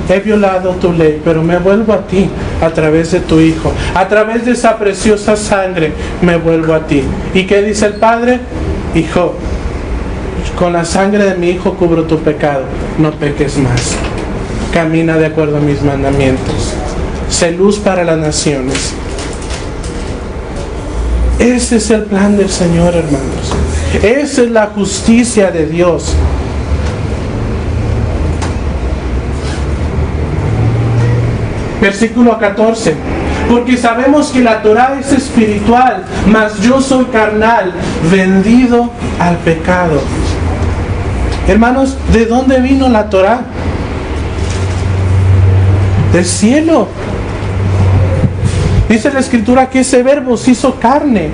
he violado tu ley, pero me vuelvo a ti a través de tu Hijo. A través de esa preciosa sangre me vuelvo a ti. ¿Y qué dice el Padre? Hijo, con la sangre de mi Hijo cubro tu pecado, no peques más. Camina de acuerdo a mis mandamientos. Sé luz para las naciones. Ese es el plan del Señor, hermanos. Esa es la justicia de Dios. Versículo 14. Porque sabemos que la Torá es espiritual, mas yo soy carnal, vendido al pecado. Hermanos, ¿de dónde vino la Torá? Del cielo. Dice la Escritura que ese verbo se hizo carne.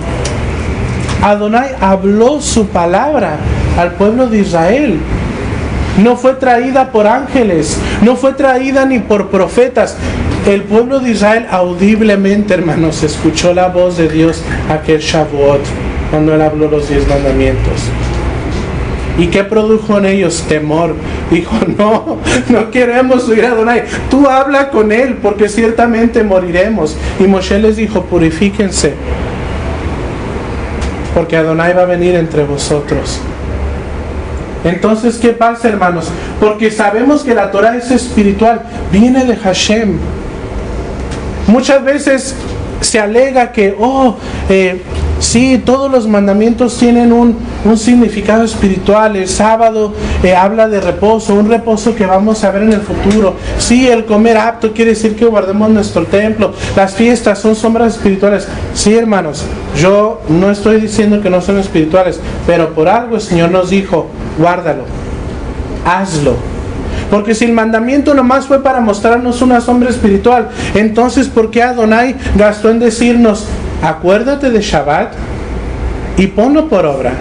Adonai habló su palabra al pueblo de Israel. No fue traída por ángeles, no fue traída ni por profetas. El pueblo de Israel audiblemente, hermanos, escuchó la voz de Dios aquel Shavuot, cuando Él habló los 10 mandamientos. ¿Y qué produjo en ellos? Temor. Dijo: no queremos oír a Adonai. Tú habla con Él, porque ciertamente moriremos. Y Moshe les dijo: purifíquense, porque Adonai va a venir entre vosotros. Entonces, ¿qué pasa, hermanos? Porque sabemos que la Torah es espiritual, viene de Hashem. Muchas veces se alega que, sí, todos los mandamientos tienen un significado espiritual. El sábado habla de reposo, un reposo que vamos a ver en el futuro. Sí, el comer apto quiere decir que guardemos nuestro templo. Las fiestas son sombras espirituales. Sí, hermanos, yo no estoy diciendo que no son espirituales, pero por algo el Señor nos dijo: guárdalo, hazlo. Porque si el mandamiento nomás fue para mostrarnos una sombra espiritual, entonces ¿por qué Adonai gastó en decirnos: acuérdate de Shabbat y ponlo por obra?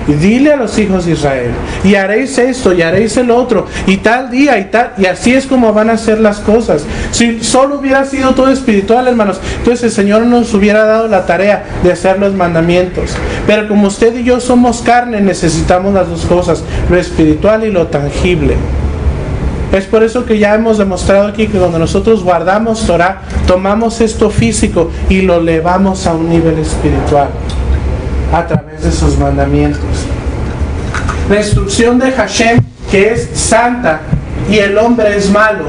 Y dile a los hijos de Israel: y haréis esto, y haréis el otro, y tal día, y tal, y así es como van a ser las cosas. Si solo hubiera sido todo espiritual, hermanos, entonces el Señor nos hubiera dado la tarea de hacer los mandamientos. Pero como usted y yo somos carne, necesitamos las dos cosas: lo espiritual y lo tangible. Es por eso que ya hemos demostrado aquí que cuando nosotros guardamos Torah, tomamos esto físico y lo elevamos a un nivel espiritual a través de sus mandamientos. La instrucción de Hashem, que es santa, y el hombre es malo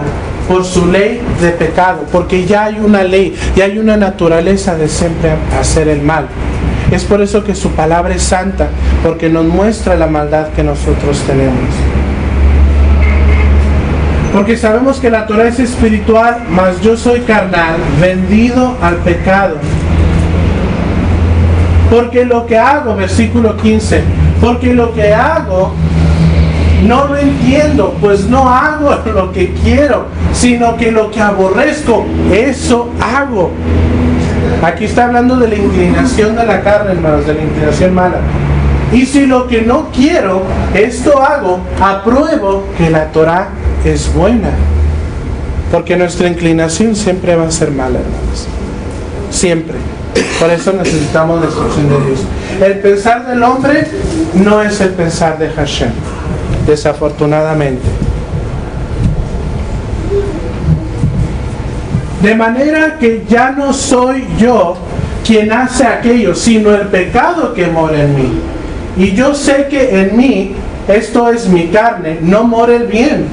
por su ley de pecado, porque ya hay una ley, ya hay una naturaleza de siempre hacer el mal. Es por eso que su palabra es santa, porque nos muestra la maldad que nosotros tenemos. Porque sabemos que la Torah es espiritual, mas yo soy carnal, vendido al pecado. Porque lo que hago, versículo 15, porque lo que hago no lo entiendo, pues no hago lo que quiero, sino que lo que aborrezco, eso hago. Aquí está hablando de la inclinación de la carne, hermanos, de la inclinación mala. Y si lo que no quiero, esto hago, apruebo que la Torah es buena. Porque nuestra inclinación siempre va a ser mala, hermanos. Siempre. Por eso necesitamos la instrucción de Dios. El pensar del hombre no es el pensar de Hashem, desafortunadamente. De manera que ya no soy yo quien hace aquello, sino el pecado que mora en mí. Y yo sé que en mí, esto es mi carne, no mora el bien.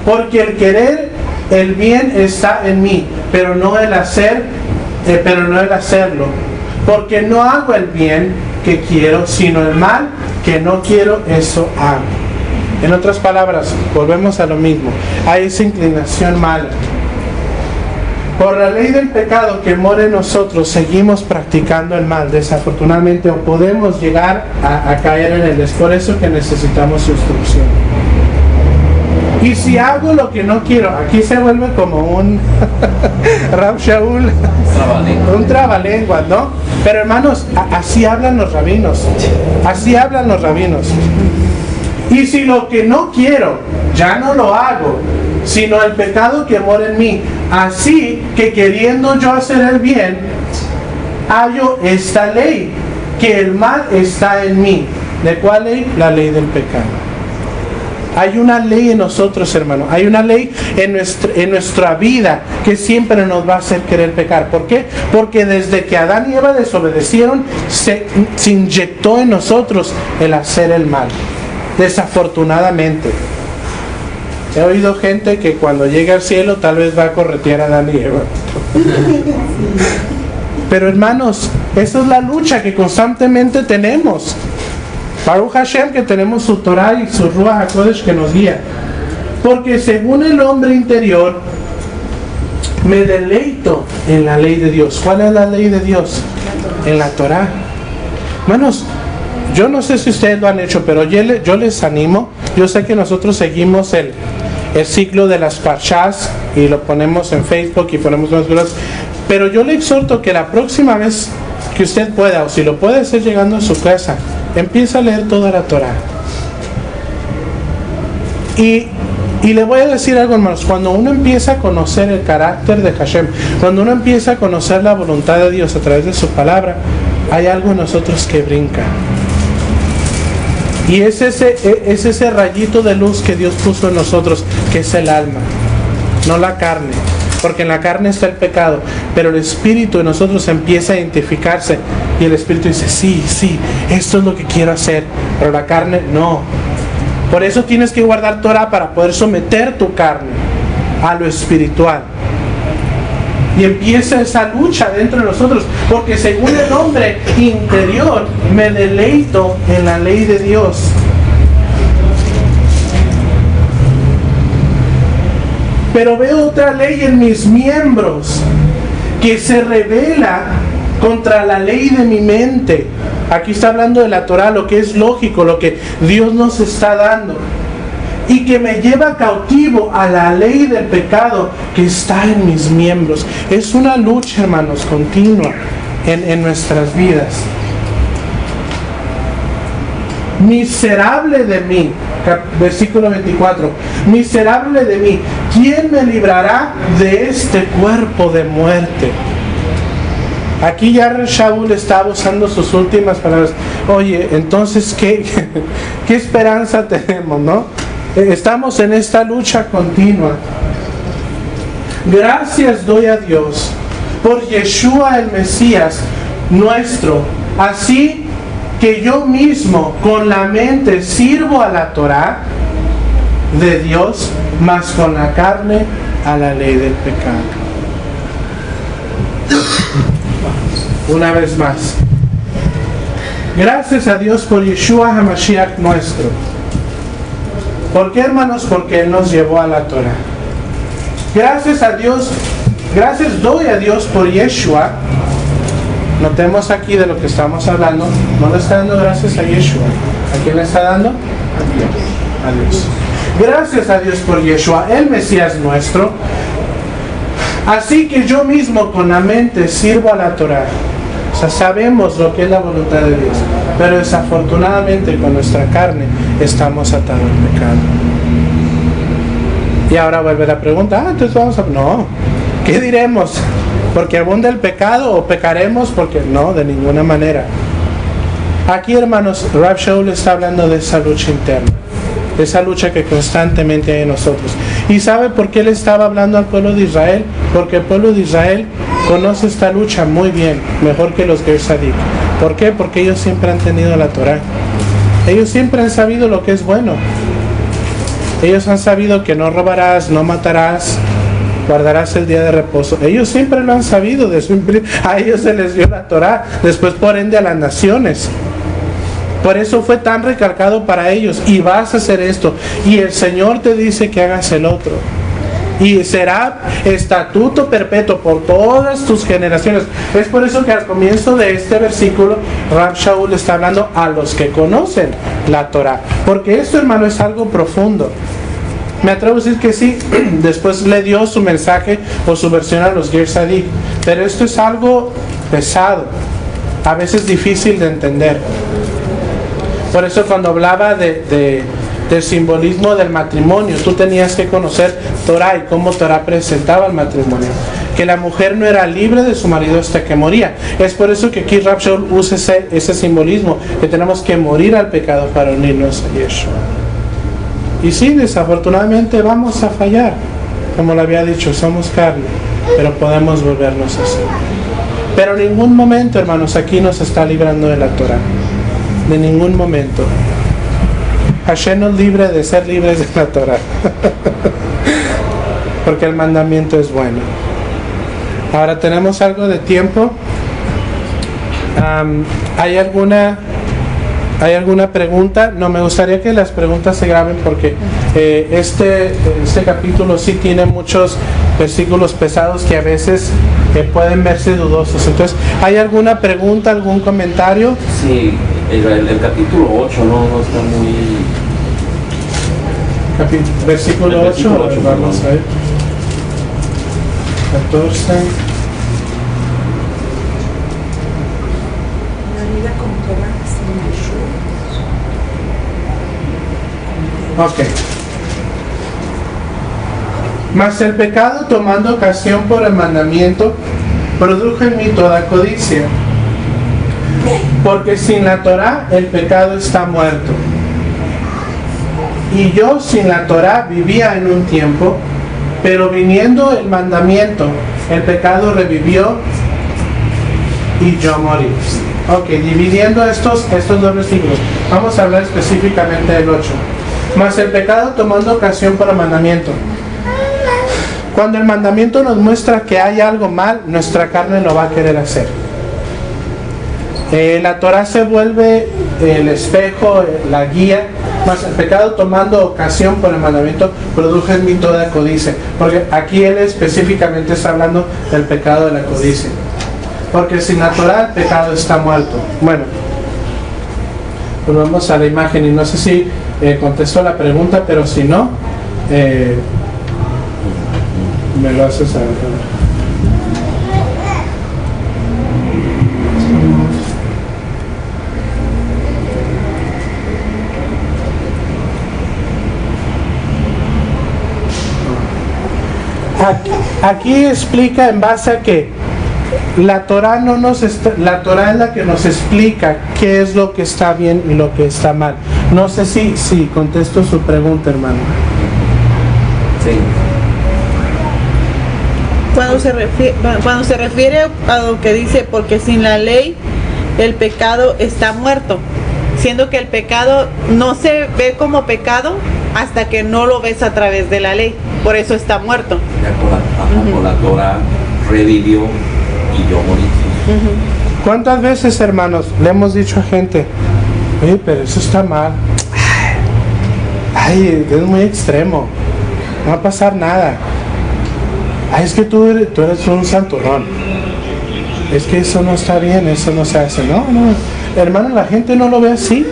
Porque el querer el bien está en mí, pero no el hacerlo. Porque no hago el bien que quiero, sino el mal que no quiero, eso hago. En otras palabras, volvemos a lo mismo. Hay esa inclinación mala. Por la ley del pecado que mora en nosotros, seguimos practicando el mal, desafortunadamente, o podemos llegar a caer en él. Es por eso que necesitamos su instrucción. Y si hago lo que no quiero, aquí se vuelve como un Rab Shaul, un trabalenguas, ¿no? Pero hermanos, así hablan los rabinos. Así hablan los rabinos. Y si lo que no quiero, ya no lo hago, sino el pecado que mora en mí, así que queriendo yo hacer el bien, hallo esta ley, que el mal está en mí. ¿De cuál ley? La ley del pecado. Hay una ley en nosotros, hermano. Hay una ley en nuestra vida que siempre nos va a hacer querer pecar. ¿Por qué? Porque desde que Adán y Eva desobedecieron, se inyectó en nosotros el hacer el mal. Desafortunadamente. He oído gente que cuando llegue al cielo tal vez va a corretear a Adán y Eva. Pero hermanos, esa es la lucha que constantemente tenemos. Baruch Hashem, que tenemos su Torah y su Ruach HaKodesh que nos guía. Porque según el hombre interior, me deleito en la ley de Dios. ¿Cuál es la ley de Dios? En la Torah. Hermanos, yo no sé si ustedes lo han hecho, pero yo les animo. Yo sé que nosotros seguimos el ciclo de las parshas y lo ponemos en Facebook y ponemos unas cosas. Pero yo le exhorto que la próxima vez que usted pueda, o si lo puede hacer llegando a su casa, empieza a leer toda la Torah. Y le voy a decir algo, hermanos. Cuando uno empieza a conocer el carácter de Hashem, cuando uno empieza a conocer la voluntad de Dios a través de su palabra, hay algo en nosotros que brinca. Y es ese rayito de luz que Dios puso en nosotros, que es el alma, no la carne. Porque en la carne está el pecado, pero el espíritu en nosotros empieza a identificarse y el espíritu dice, sí, esto es lo que quiero hacer, pero la carne no. Por eso tienes que guardar Torah, para poder someter tu carne a lo espiritual. Y empieza esa lucha dentro de nosotros, porque según el hombre interior me deleito en la ley de Dios. Pero veo otra ley en mis miembros que se revela contra la ley de mi mente. Aquí está hablando de la Torah, lo que es lógico, lo que Dios nos está dando. Y que me lleva cautivo a la ley del pecado que está en mis miembros. Es una lucha, hermanos, continua en nuestras vidas. Miserable de mí, versículo 24, miserable de mí, ¿quién me librará de este cuerpo de muerte? Aquí ya Shaul estaba usando sus últimas palabras. Oye, entonces, ¿qué esperanza tenemos, no? Estamos en esta lucha continua. Gracias doy a Dios por Yeshua el Mesías nuestro, así que yo mismo con la mente sirvo a la Torah de Dios, mas con la carne a la ley del pecado. Una vez más, gracias a Dios por Yeshua HaMashiach nuestro. ¿Por qué, hermanos? Porque Él nos llevó a la Torah. Gracias a Dios, gracias doy a Dios por Yeshua, Notemos aquí de lo que estamos hablando, no le está dando gracias a Yeshua. ¿A quién le está dando? A Dios. Gracias a Dios por Yeshua, el Mesías nuestro. Así que yo mismo con la mente sirvo a la Torah. O sea, sabemos lo que es la voluntad de Dios, pero desafortunadamente con nuestra carne estamos atados al pecado. Y ahora vuelve la pregunta, entonces vamos a... No, ¿qué diremos? ¿Porque abunda el pecado o pecaremos? Porque no, de ninguna manera. Aquí, hermanos, Rav Shaul está hablando de esa lucha interna, de esa lucha que constantemente hay en nosotros. ¿Y sabe por qué él estaba hablando al pueblo de Israel? Porque el pueblo de Israel conoce esta lucha muy bien, mejor que los Ger Sadik. ¿Por qué? Porque ellos siempre han tenido la Torah. Ellos siempre han sabido lo que es bueno. Ellos han sabido que no robarás, no matarás, guardarás el día de reposo. Ellos siempre lo han sabido, a ellos se les dio la Torah, después por ende a las naciones. Por eso fue tan recalcado para ellos, y vas a hacer esto, y el Señor te dice que hagas el otro, y será estatuto perpetuo por todas tus generaciones. Es por eso que al comienzo de este versículo Rav Shaul está hablando a los que conocen la Torah, porque esto, hermano, es algo profundo. Me atrevo a decir que sí, después le dio su mensaje o su versión a los Ger Sadik, pero esto es algo pesado, a veces difícil de entender. Por eso cuando hablaba del simbolismo del matrimonio, tú tenías que conocer Torah y cómo Torah presentaba el matrimonio. Que la mujer no era libre de su marido hasta que moría. Es por eso que aquí Rav Shaul usa ese simbolismo, que tenemos que morir al pecado para unirnos a Yeshua. Y sí, desafortunadamente vamos a fallar. Como le había dicho, somos carne, pero podemos volvernos así. Pero en ningún momento, hermanos, aquí nos está librando de la Torah. De ningún momento. Hashem nos libre de ser libres de la Torah. Porque el mandamiento es bueno. Ahora tenemos algo de tiempo. ¿Hay alguna pregunta? No, me gustaría que las preguntas se graben porque este capítulo sí tiene muchos versículos pesados que a veces pueden verse dudosos. Entonces, ¿hay alguna pregunta, algún comentario? Sí, el capítulo 8 no está muy... Versículo 8, vamos a ver. 14. Ok. Mas el pecado, tomando ocasión por el mandamiento, produjo en mí toda codicia. Porque sin la Torah el pecado está muerto. Y yo sin la Torah vivía en un tiempo, pero viniendo el mandamiento, el pecado revivió y yo morí. Ok, dividiendo estos dos versículos, vamos a hablar específicamente del 8. Mas el pecado tomando ocasión por el mandamiento. Cuando el mandamiento nos muestra que hay algo mal, nuestra carne lo va a querer hacer. La Torah se vuelve el espejo, la guía. Mas el pecado tomando ocasión por el mandamiento produjo en mí toda codicia. Porque aquí él específicamente está hablando del pecado de la codicia. Porque sin la Torah el pecado está muerto. Bueno, volvemos a la imagen y no sé si contesto la pregunta, pero si no, me lo haces saber. Aquí explica en base a que la Torah la Torah es la que nos explica qué es lo que está bien y lo que está mal. No sé si contesto su pregunta, hermano. Sí. Cuando se refiere a lo que dice, porque sin la ley el pecado está muerto, siendo que el pecado no se ve como pecado hasta que no lo ves a través de la ley, por eso está muerto. Ya con la Torah revivió y yo morí. ¿Cuántas veces, hermanos, le hemos dicho a gente, oye, pero eso está mal? Ay, es muy extremo, no va a pasar nada. Ay, es que tú eres un santurrón. es que eso no está bien, eso no se hace. No, hermano, la gente no lo ve así.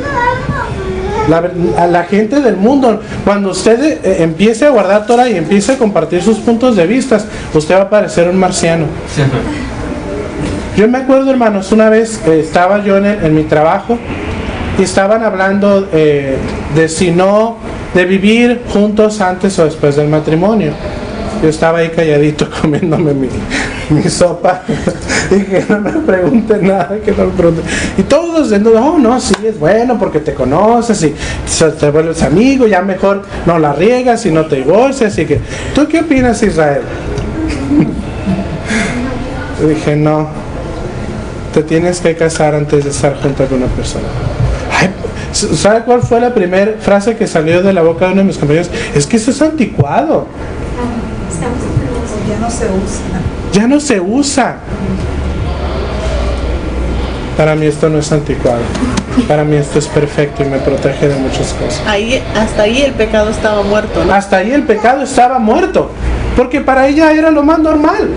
A la gente del mundo, cuando usted empiece a guardar Torah y empiece a compartir sus puntos de vista, usted va a parecer un marciano. Yo me acuerdo, hermanos, una vez estaba yo en mi trabajo y estaban hablando de si no, de vivir juntos antes o después del matrimonio. Yo estaba ahí calladito comiéndome mi sopa y que no me pregunten nada, que no me pregunten. Y todos diciendo, no, sí, es bueno porque te conoces y te vuelves amigo, ya mejor no la riegas y no te divorcias. Así que, ¿tú qué opinas, Israel? Yo dije, no, te tienes que casar antes de estar junto con una persona. Ay, ¿sabe cuál fue la primera frase que salió de la boca de uno de mis compañeros? Es que eso es anticuado. Ya no se usa. Ya no se usa. Para mí esto no es anticuado. Para mí esto es perfecto y me protege de muchas cosas. Hasta ahí el pecado estaba muerto, ¿no? Hasta ahí el pecado estaba muerto. Porque para ella era lo más normal.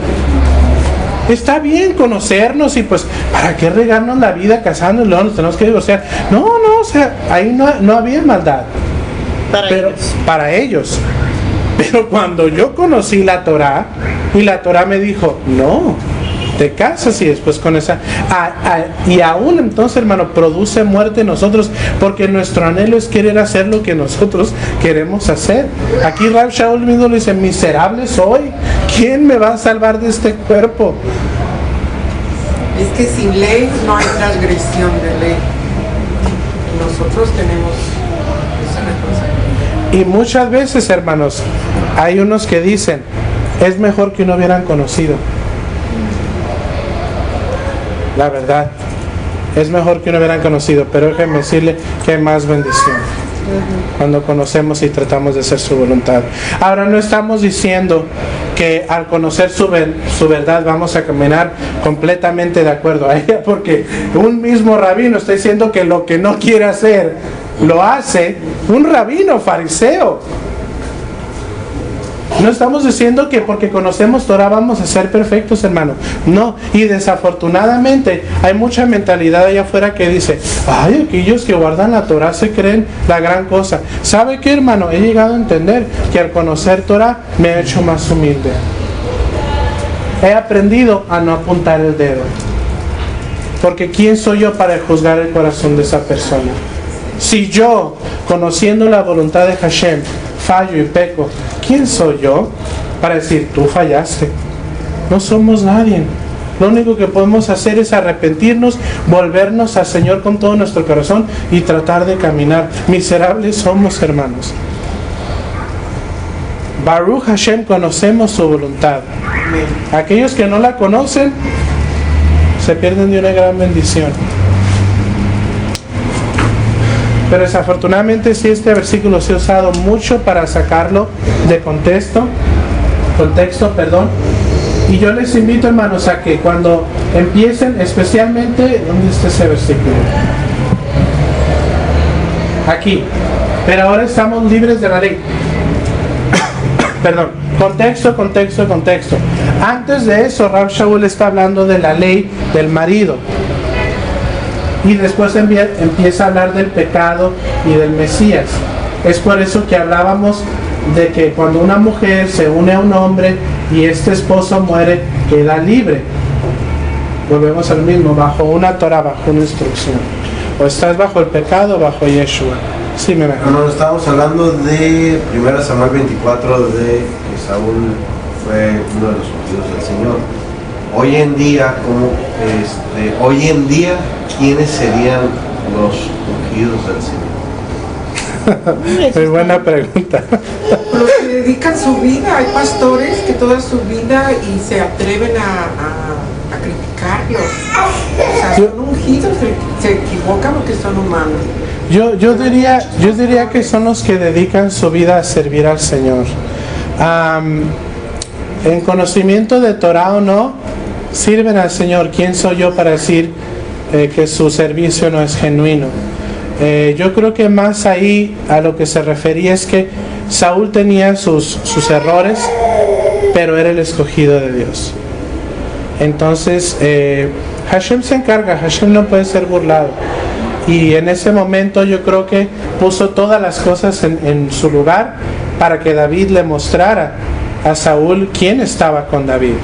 Está bien conocernos y pues, ¿para qué regarnos la vida casándonos y luego nos tenemos que divorciar? No, o sea, ahí no había maldad. Para ellos. Pero cuando yo conocí la Torah y la Torah me dijo, no, te casas y después con esa... y aún entonces, hermano, produce muerte en nosotros porque nuestro anhelo es querer hacer lo que nosotros queremos hacer. Aquí Rab Shaul mismo le dice, miserable soy, ¿quién me va a salvar de este cuerpo? Es que sin ley no hay transgresión de ley. Nosotros tenemos esa cosa. Y muchas veces, hermanos, hay unos que dicen, es mejor que no hubieran conocido. La verdad, es mejor que no hubieran conocido, pero déjenme decirle que hay más bendición cuando conocemos y tratamos de hacer su voluntad. Ahora, no estamos diciendo que al conocer su verdad vamos a caminar completamente de acuerdo a ella, porque un mismo rabino está diciendo que lo que no quiere hacer lo hace un rabino fariseo. No estamos diciendo que porque conocemos Torah vamos a ser perfectos, hermano. No, y desafortunadamente hay mucha mentalidad allá afuera que dice, ay, aquellos que guardan la Torah se creen la gran cosa. ¿Sabe qué, hermano? He llegado a entender que al conocer Torah me ha hecho más humilde. He aprendido a no apuntar el dedo. Porque ¿quién soy yo para juzgar el corazón de esa persona? Si yo, conociendo la voluntad de Hashem, fallo y peco, ¿quién soy yo para decir, tú fallaste? No somos nadie. Lo único que podemos hacer es arrepentirnos, volvernos al Señor con todo nuestro corazón y tratar de caminar. Miserables somos, hermanos. Baruch Hashem, conocemos su voluntad. Aquellos que no la conocen se pierden de una gran bendición. Pero desafortunadamente sí, este versículo se ha usado mucho para sacarlo de contexto, y yo les invito, hermanos, a que cuando empiecen, especialmente, ¿dónde está ese versículo? Aquí. Pero ahora estamos libres de la ley. Perdón, contexto. Antes de eso, Rab Shaul está hablando de la ley del marido. Y después empieza a hablar del pecado y del Mesías. Es por eso que hablábamos de que cuando una mujer se une a un hombre y este esposo muere, queda libre. Volvemos al mismo, bajo una Torah, bajo una instrucción. O estás bajo el pecado o bajo Yeshua. Sí, me imagino. No, estamos hablando de 1 Samuel 24, de que Saúl fue uno de los ungidos del Señor. Hoy en día, ¿quiénes serían los ungidos del Señor? Muy buena pregunta. Los que dedican su vida, hay pastores que toda su vida y se atreven a criticarlos. O sea, son ungidos, se equivocan porque son humanos. Yo diría que son los que dedican su vida a servir al Señor. En conocimiento de Torah o no, sirven al Señor. ¿Quién soy yo para decir que su servicio no es genuino? Yo creo que más ahí a lo que se refería es que Saúl tenía sus errores, pero era el escogido de Dios. Entonces, Hashem se encarga, Hashem no puede ser burlado. Y en ese momento yo creo que puso todas las cosas en su lugar para que David le mostrara a Saúl quién estaba con David.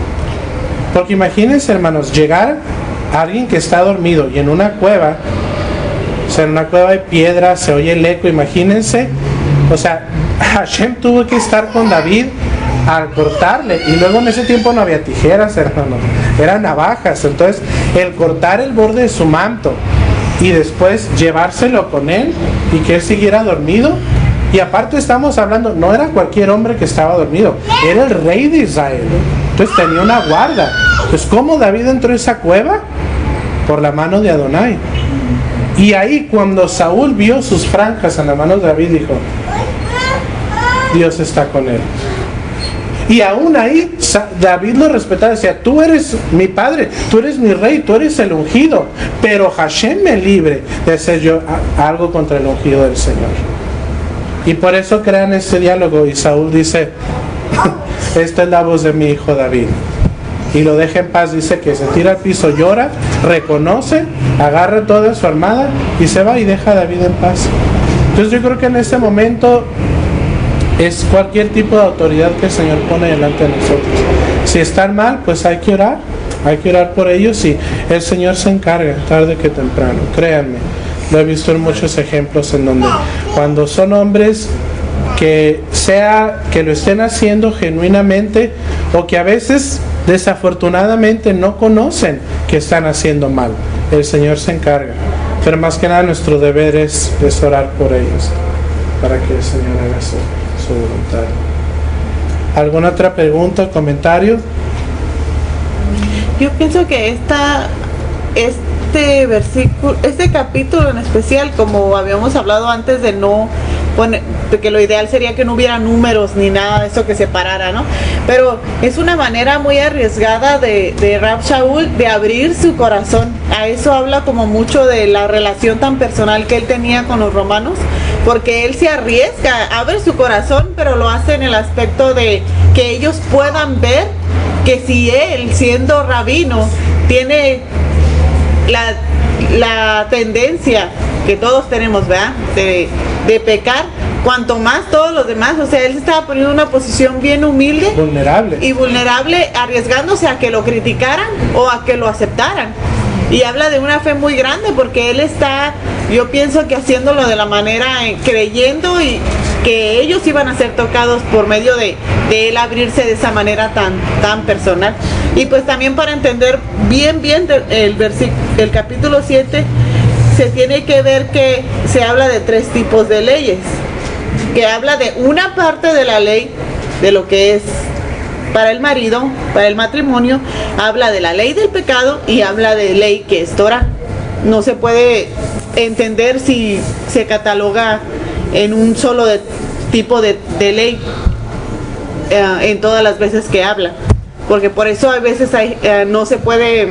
Porque imagínense, hermanos, llegar a alguien que está dormido y en una cueva, o sea, en una cueva de piedra, se oye el eco, imagínense, o sea, Hashem tuvo que estar con David al cortarle, y luego en ese tiempo no había tijeras, hermanos, eran navajas. Entonces el cortar el borde de su manto y después llevárselo con él y que él siguiera dormido, y aparte estamos hablando, no era cualquier hombre que estaba dormido, era el rey de Israel, entonces tenía una guarda. Entonces, ¿cómo David entró a esa cueva? Por la mano de Adonai. Y ahí cuando Saúl vio sus franjas en la mano de David, dijo, Dios está con él. Y aún ahí David lo respetaba, decía, tú eres mi padre, tú eres mi rey, tú eres el ungido, pero Hashem me libre de hacer yo algo contra el ungido del Señor. Y por eso crean este diálogo, y Saúl dice, esta es la voz de mi hijo David, y lo deja en paz. Dice que se tira al piso, llora, reconoce, agarra toda su armada y se va y deja a David en paz. Entonces yo creo que en este momento es cualquier tipo de autoridad que el Señor pone delante de nosotros. Si están mal, pues hay que orar por ellos, y el Señor se encarga tarde que temprano, créanme. Lo he visto en muchos ejemplos en donde cuando son hombres que lo estén haciendo genuinamente, o que a veces desafortunadamente no conocen que están haciendo mal, el Señor se encarga. Pero más que nada nuestro deber es orar por ellos, para que el Señor haga su voluntad. ¿Alguna otra pregunta o comentario? Yo pienso que este versículo, este capítulo en especial, como habíamos hablado antes de que lo ideal sería que no hubiera números ni nada de eso que separara, ¿no? Pero es una manera muy arriesgada de Rab Shaul de abrir su corazón. A eso habla como mucho de la relación tan personal que él tenía con los romanos, porque él se arriesga, abre su corazón, pero lo hace en el aspecto de que ellos puedan ver que si él, siendo rabino, tiene la tendencia que todos tenemos, ¿verdad? De pecar, cuanto más todos los demás. O sea, él se estaba poniendo en una posición bien humilde, vulnerable, arriesgándose a que lo criticaran o a que lo aceptaran. Y habla de una fe muy grande, porque él está, yo pienso que haciéndolo de la manera, creyendo y que ellos iban a ser tocados por medio de él abrirse de esa manera tan personal. Y pues también para entender bien el capítulo 7, se tiene que ver que se habla de 3 tipos de leyes, que habla de una parte de la ley, de lo que es para el marido, para el matrimonio, habla de la ley del pecado y habla de ley que es Torah. No se puede entender si se cataloga en un solo tipo de ley en todas las veces que habla, porque por eso a veces no se puede,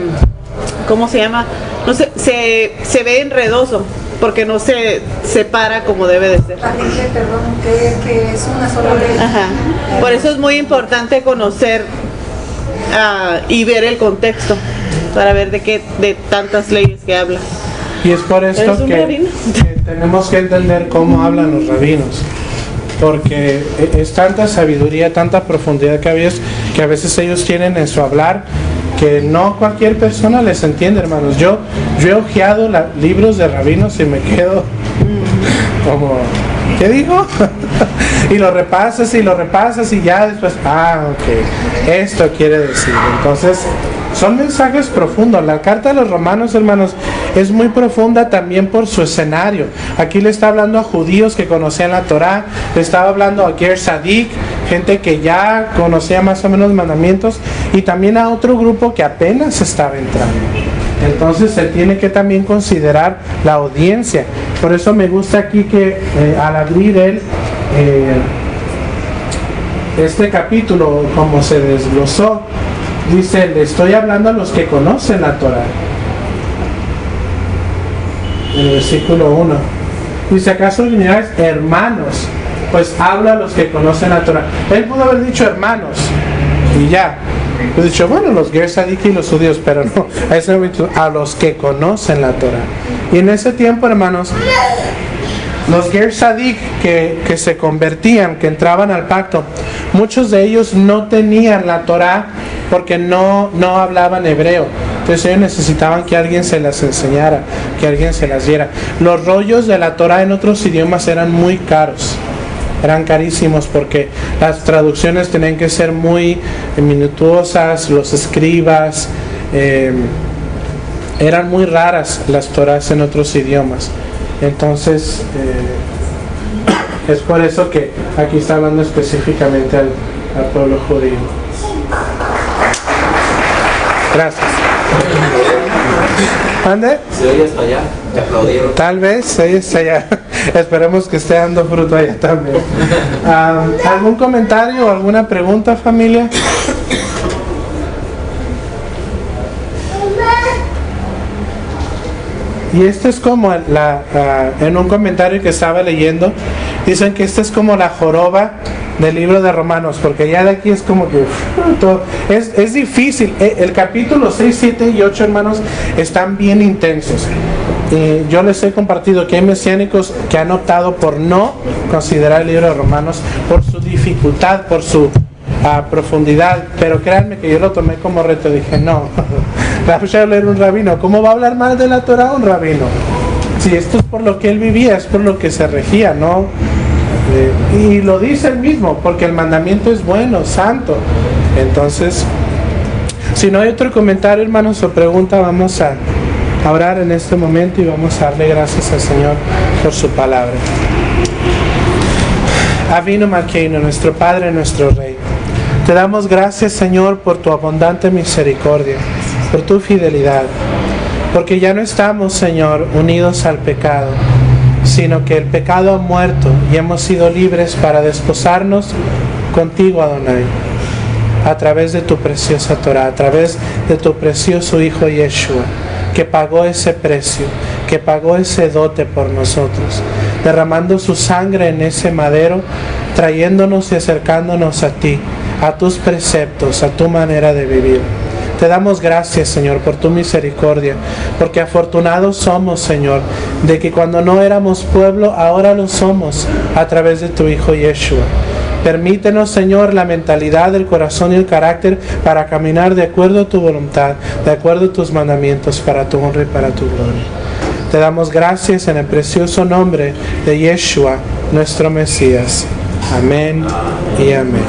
¿cómo se llama? No se ve enredoso, porque no se separa como debe de ser. Que es una sola ley. Ajá. Por eso es muy importante conocer y ver el contexto para ver de tantas leyes que habla. Y es por esto que tenemos que entender cómo hablan los rabinos, porque es tanta sabiduría, tanta profundidad que a veces ellos tienen en su hablar, que no cualquier persona les entiende, hermanos. Yo he hojeado libros de rabinos y me quedo como, ¿qué dijo? Y lo repasas y ya después, ok, esto quiere decir. Entonces, son mensajes profundos. La carta de los romanos, hermanos, es muy profunda también por su escenario. Aquí le está hablando a judíos que conocían la Torá, le estaba hablando a Ger Sadik, gente que ya conocía más o menos los mandamientos, y también a otro grupo que apenas estaba entrando. Entonces se tiene que también considerar la audiencia. Por eso me gusta aquí que al abrir este capítulo, como se desglosó, dice, le estoy hablando a los que conocen la Torá. En el versículo 1 dice, ¿acaso ignoráis, hermanos? Pues habla a los que conocen la Torá. Él pudo haber dicho hermanos y ya, He dicho, bueno, los Ger Sadik y los judíos, pero no, a los que conocen la Torah. Y en ese tiempo, hermanos, los Ger Sadik que se convertían, que entraban al pacto, muchos de ellos no tenían la Torah porque no hablaban hebreo. Entonces ellos necesitaban que alguien se las enseñara, que alguien se las diera. Los rollos de la Torah en otros idiomas eran muy caros. Eran carísimos porque las traducciones tenían que ser muy minutuosas, los escribas, eran muy raras las Torahs en otros idiomas. Entonces, es por eso que aquí está hablando específicamente al pueblo judío. Gracias. ¿Ande? ¿Se oye hasta allá? ¿Te aplaudieron? Tal vez, se oye hasta allá. Esperemos que esté dando fruto allá también. ¿Algún comentario o alguna pregunta, familia? Y esto es como en un comentario que estaba leyendo, dicen que esta es como la joroba del libro de Romanos, porque ya de aquí es como que es difícil. El capítulo 6, 7 y 8, hermanos, están bien intensos. Yo les he compartido que hay mesiánicos que han optado por no considerar el libro de Romanos por su dificultad, por su profundidad, pero créanme que yo lo tomé como reto. Dije, no, era un rabino, ¿cómo va a hablar mal de la Torah un rabino? Si esto es por lo que él vivía, es por lo que se regía, ¿no? Y lo dice él mismo, porque el mandamiento es bueno, santo. Entonces, si no hay otro comentario, hermanos, o pregunta, vamos a orar en este momento y vamos a darle gracias al Señor por su palabra. Avinu Malkeinu, nuestro Padre, nuestro Rey, te damos gracias, Señor, por tu abundante misericordia, por tu fidelidad, porque ya no estamos, Señor, unidos al pecado, sino que el pecado ha muerto y hemos sido libres para desposarnos contigo, Adonai, a través de tu preciosa Torah, a través de tu precioso Hijo Yeshua, que pagó ese precio, que pagó ese dote por nosotros, derramando su sangre en ese madero, trayéndonos y acercándonos a ti, a tus preceptos, a tu manera de vivir. Te damos gracias, Señor, por tu misericordia, porque afortunados somos, Señor, de que cuando no éramos pueblo, ahora lo somos a través de tu Hijo Yeshua. Permítenos, Señor, la mentalidad, el corazón y el carácter para caminar de acuerdo a tu voluntad, de acuerdo a tus mandamientos, para tu honra y para tu gloria. Te damos gracias en el precioso nombre de Yeshua, nuestro Mesías. Amén y amén.